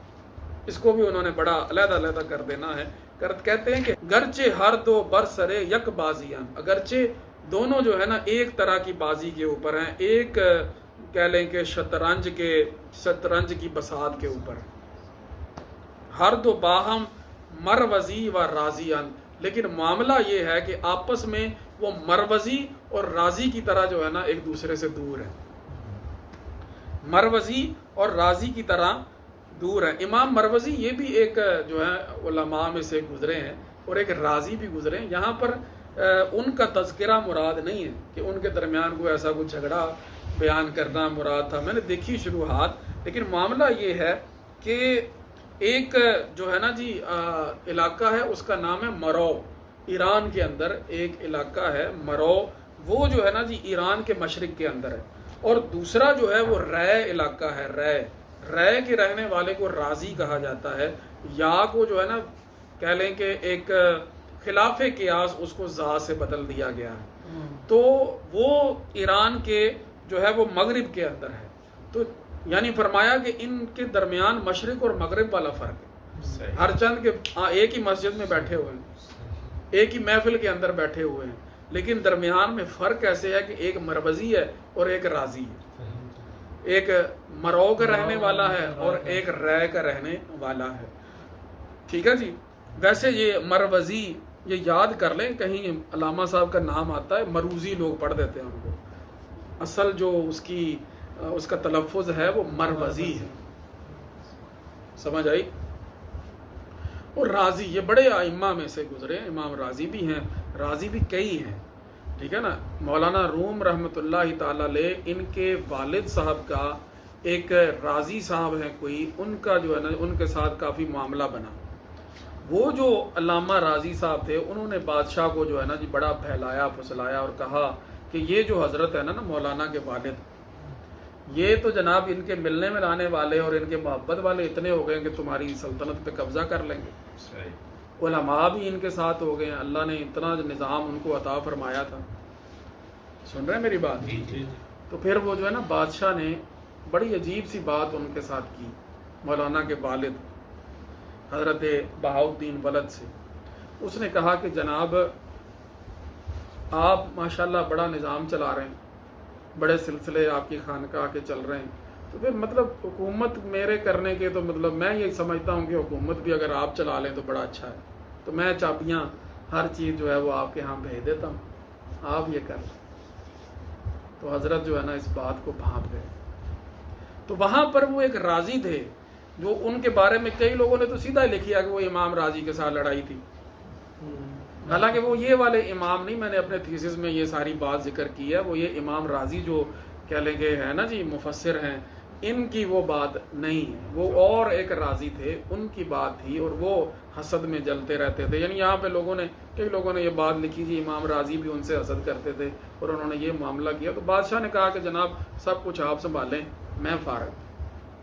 اس کو بھی انہوں نے بڑا علیحدہ علیحدہ کر دینا ہے۔ کہتے ہیں کہ گرچہ ہر دو برسرے یک بازیاں، اگرچہ دونوں جو ہے نا ایک طرح کی بازی کے اوپر ہیں، ایک کہہ لیں کہ شطرنج کی بساط کے اوپر، ہر دو باہم مروزی و رازیان، لیکن معاملہ یہ ہے کہ آپس میں وہ مروزی اور راضی کی طرح جو ہے نا ایک دوسرے سے دور ہے، مروزی اور راضی کی طرح دور ہے۔ امام مروزی یہ بھی ایک جو ہے علماء میں سے گزرے ہیں اور ایک راضی بھی گزرے ہیں، یہاں پر ان کا تذکرہ مراد نہیں ہے کہ ان کے درمیان کوئی ایسا کوئی جھگڑا بیان کرنا مراد تھا، میں نے دیکھی شروحات، لیکن معاملہ یہ ہے کہ ایک جو ہے نا جی علاقہ ہے، اس کا نام ہے مرو، ایران کے اندر ایک علاقہ ہے مرو، وہ جو ہے نا جی ایران کے مشرق کے اندر ہے، اور دوسرا جو ہے وہ رے علاقہ ہے، رے کے رہنے والے کو راضی کہا جاتا ہے، یا کو جو ہے نا کہہ لیں کہ ایک خلاف قیاس اس کو زا سے بدل دیا گیا ہے، تو وہ ایران کے جو ہے وہ مغرب کے اندر ہے، تو یعنی فرمایا کہ ان کے درمیان مشرق اور مغرب والا فرق ہے، ہر چند کے ایک ہی مسجد میں بیٹھے ہوئے ہیں، ایک ہی محفل کے اندر بیٹھے ہوئے ہیں، لیکن درمیان میں فرق ایسے ہے کہ ایک مروزی ہے اور ایک راضی ہے، ایک مرو کا رہنے والا ہے اور ایک رے کا رہنے والا ہے، ٹھیک ہے جی۔ ویسے یہ مروزی یہ یاد کر لیں، کہیں علامہ صاحب کا نام آتا ہے مروزی لوگ پڑھ دیتے ہیں ان کو، اصل جو اس کا تلفظ ہے وہ مروزی ہے، سمجھ آئی۔ اور راضی یہ بڑے ائمہ میں سے گزرے، امام راضی بھی ہیں، راضی بھی کئی ہیں، ٹھیک ہے نا۔ مولانا روم رحمۃ اللہ تعالی علیہ، ان کے والد صاحب کا ایک راضی صاحب ہیں کوئی، ان کا جو ہے نا ان کے ساتھ کافی معاملہ بنا، وہ جو علامہ راضی صاحب تھے انہوں نے بادشاہ کو جو ہے نا جی بڑا پھیلایا پھسلایا اور کہا کہ یہ جو حضرت ہے نا مولانا کے والد، یہ تو جناب ان کے ملنے میں لانے والے اور ان کے محبت والے اتنے ہو گئے کہ تمہاری سلطنت پہ قبضہ کر لیں گے، علماء بھی ان کے ساتھ ہو گئے ہیں، اللہ نے اتنا نظام ان کو عطا فرمایا تھا، سن رہے ہیں میری بات؟ تو پھر وہ جو ہے نا بادشاہ نے بڑی عجیب سی بات ان کے ساتھ کی، مولانا کے والد حضرت بہاؤالدین ولد سے، اس نے کہا کہ جناب آپ ماشاءاللہ بڑا نظام چلا رہے ہیں، بڑے سلسلے آپ کی خانقاہ کے چل رہے ہیں، تو پھر مطلب حکومت میرے کرنے کے تو مطلب میں یہ سمجھتا ہوں کہ حکومت بھی اگر آپ چلا لیں تو بڑا اچھا ہے، تو میں چابیاں ہر چیز جو ہے وہ آپ کے ہاں بھیج دیتا ہوں، آپ یہ کر لیں۔ تو حضرت جو ہے نا اس بات کو بھانپ گئے، تو وہاں پر وہ ایک راضی تھے جو ان کے بارے میں کئی لوگوں نے تو سیدھا ہی لکھیا کہ وہ امام راضی کے ساتھ لڑائی تھی، حالانکہ وہ یہ والے امام نہیں، میں نے اپنے تھیسس میں یہ ساری بات ذکر کی ہے، وہ یہ امام راضی جو کہہ لیں گے ہے نا جی مفسر ہیں، ان کی وہ بات نہیں ہے، وہ اور ایک راضی تھے، ان کی بات تھی، اور وہ حسد میں جلتے رہتے تھے، یعنی یہاں پہ کئی لوگوں نے یہ بات لکھی جی امام راضی بھی ان سے حسد کرتے تھے اور انہوں نے یہ معاملہ کیا، تو بادشاہ نے کہا کہ جناب سب کچھ آپ سنبھالیں، میں فارغ،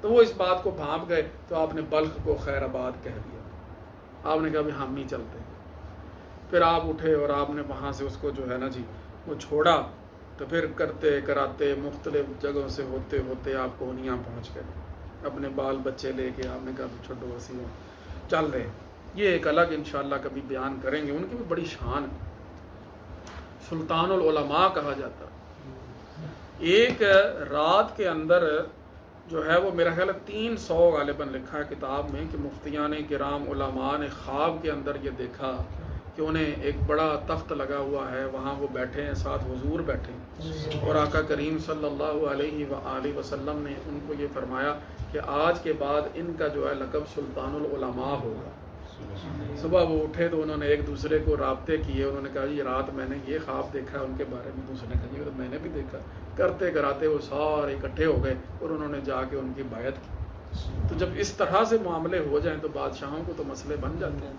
تو وہ اس بات کو بھانپ گئے، تو آپ نے بلخ کو خیر آباد کہہ دیا، آپ نے کہا بھی ہم نہیں چلتے، پھر آپ اٹھے اور آپ نے وہاں سے اس کو جو ہے نا جی وہ چھوڑا، تو پھر کرتے کراتے مختلف جگہوں سے ہوتے ہوتے آپ پونیاں پہنچ گئے، اپنے بال بچے لے کے آپ نے کہا چھوٹو وسیع چل رہے، یہ ایک الگ انشاءاللہ کبھی بیان کریں گے، ان کی بھی بڑی شان ہے، سلطان العلماء کہا جاتا، ایک رات کے اندر جو ہے وہ میرا خیال ہے 300 غالباً لکھا ہے کتاب میں کہ مفتیان کرام علماء نے خواب کے اندر یہ دیکھا کہ انہیں ایک بڑا تخت لگا ہوا ہے، وہاں وہ بیٹھے ہیں، ساتھ حضور بیٹھے ہیں، اور آقا کریم صلی اللہ علیہ وآلہ وسلم نے ان کو یہ فرمایا کہ آج کے بعد ان کا جو ہے لقب سلطان العلماء ہوگا۔ صبح وہ اٹھے تو انہوں نے ایک دوسرے کو رابطے کیے، انہوں نے کہا جی رات میں نے یہ خواب دیکھا ان کے بارے میں، دوسرے نے کہا جی میں نے بھی دیکھا، کرتے کراتے وہ سارے اکٹھے ہو گئے اور انہوں نے جا کے ان کی بیعت کی۔ تو جب اس طرح سے معاملے ہو جائیں تو بادشاہوں کو تو مسئلے بن جاتے ہیں،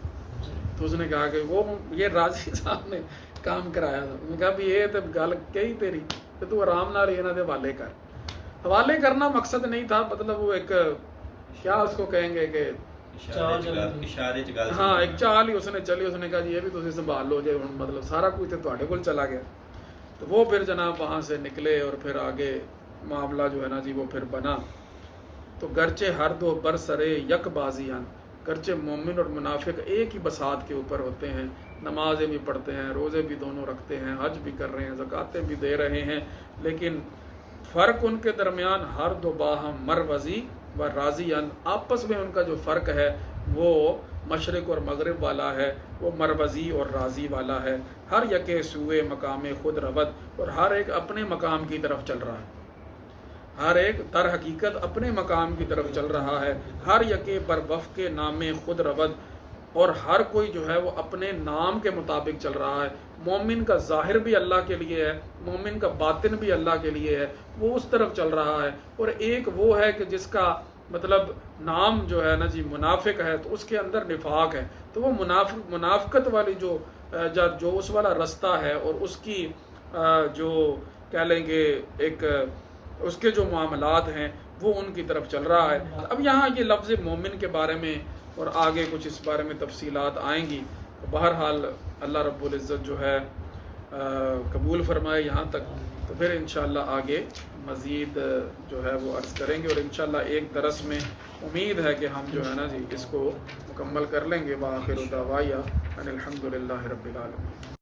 تو اس نے کہا کہ وہ یہ راضی صاحب نے کام کرایا تھا، انہوں نے کہا بھی یہ تو گل کہی تیری کہ تو آرام نال انہاں دے حوالے کر، حوالے کرنا مقصد نہیں تھا، مطلب وہ ایک کیا اس کو کہیں گے کہ ہاں ایک چال ہی اس نے چلی، اس نے کہا جی یہ بھی تسی سنبھال لو جی، مطلب سارا کچھ تو تواڈے کول چلا گیا، تو وہ پھر جناب وہاں سے نکلے اور پھر آگے معاملہ جو ہے نا جی وہ پھر بنا. تو گرچہ ہر دو برسرے یک بازیاں، گرچہ مومن اور منافق ایک ہی بساط کے اوپر ہوتے ہیں، نمازیں بھی پڑھتے ہیں، روزے بھی دونوں رکھتے ہیں، حج بھی کر رہے ہیں، زکاتیں بھی دے رہے ہیں، لیکن فرق ان کے درمیان ہر دو باہم مروزی و رازیان، آپس میں ان کا جو فرق ہے وہ مشرق اور مغرب والا ہے، وہ مروزی اور راضی والا ہے. ہر یکے سوئے مقام خود رود، اور ہر ایک اپنے مقام کی طرف چل رہا ہے، ہر ایک در حقیقت اپنے مقام کی طرف چل رہا ہے. ہر یکے بر وفق کے نام خود رود، اور ہر کوئی جو ہے وہ اپنے نام کے مطابق چل رہا ہے. مومن کا ظاہر بھی اللہ کے لیے ہے، مومن کا باطن بھی اللہ کے لیے ہے، وہ اس طرف چل رہا ہے. اور ایک وہ ہے کہ جس کا مطلب نام جو ہے نا جی منافق ہے، تو اس کے اندر نفاق ہے، تو وہ منافقت والی جو اس والا رستہ ہے، اور اس کی جو کہہ لیں گے ایک اس کے جو معاملات ہیں وہ ان کی طرف چل رہا ہے. اب یہاں یہ لفظ مومن کے بارے میں اور آگے کچھ اس بارے میں تفصیلات آئیں گی. بہرحال اللہ رب العزت جو ہے قبول فرمائے یہاں تک، تو پھر انشاءاللہ آگے مزید جو ہے وہ عرض کریں گے، اور انشاءاللہ ایک درس میں امید ہے کہ ہم جو ہے نا جی اس کو مکمل کر لیں گے. وآخر دعوایا ان الحمد للہ رب العالمین.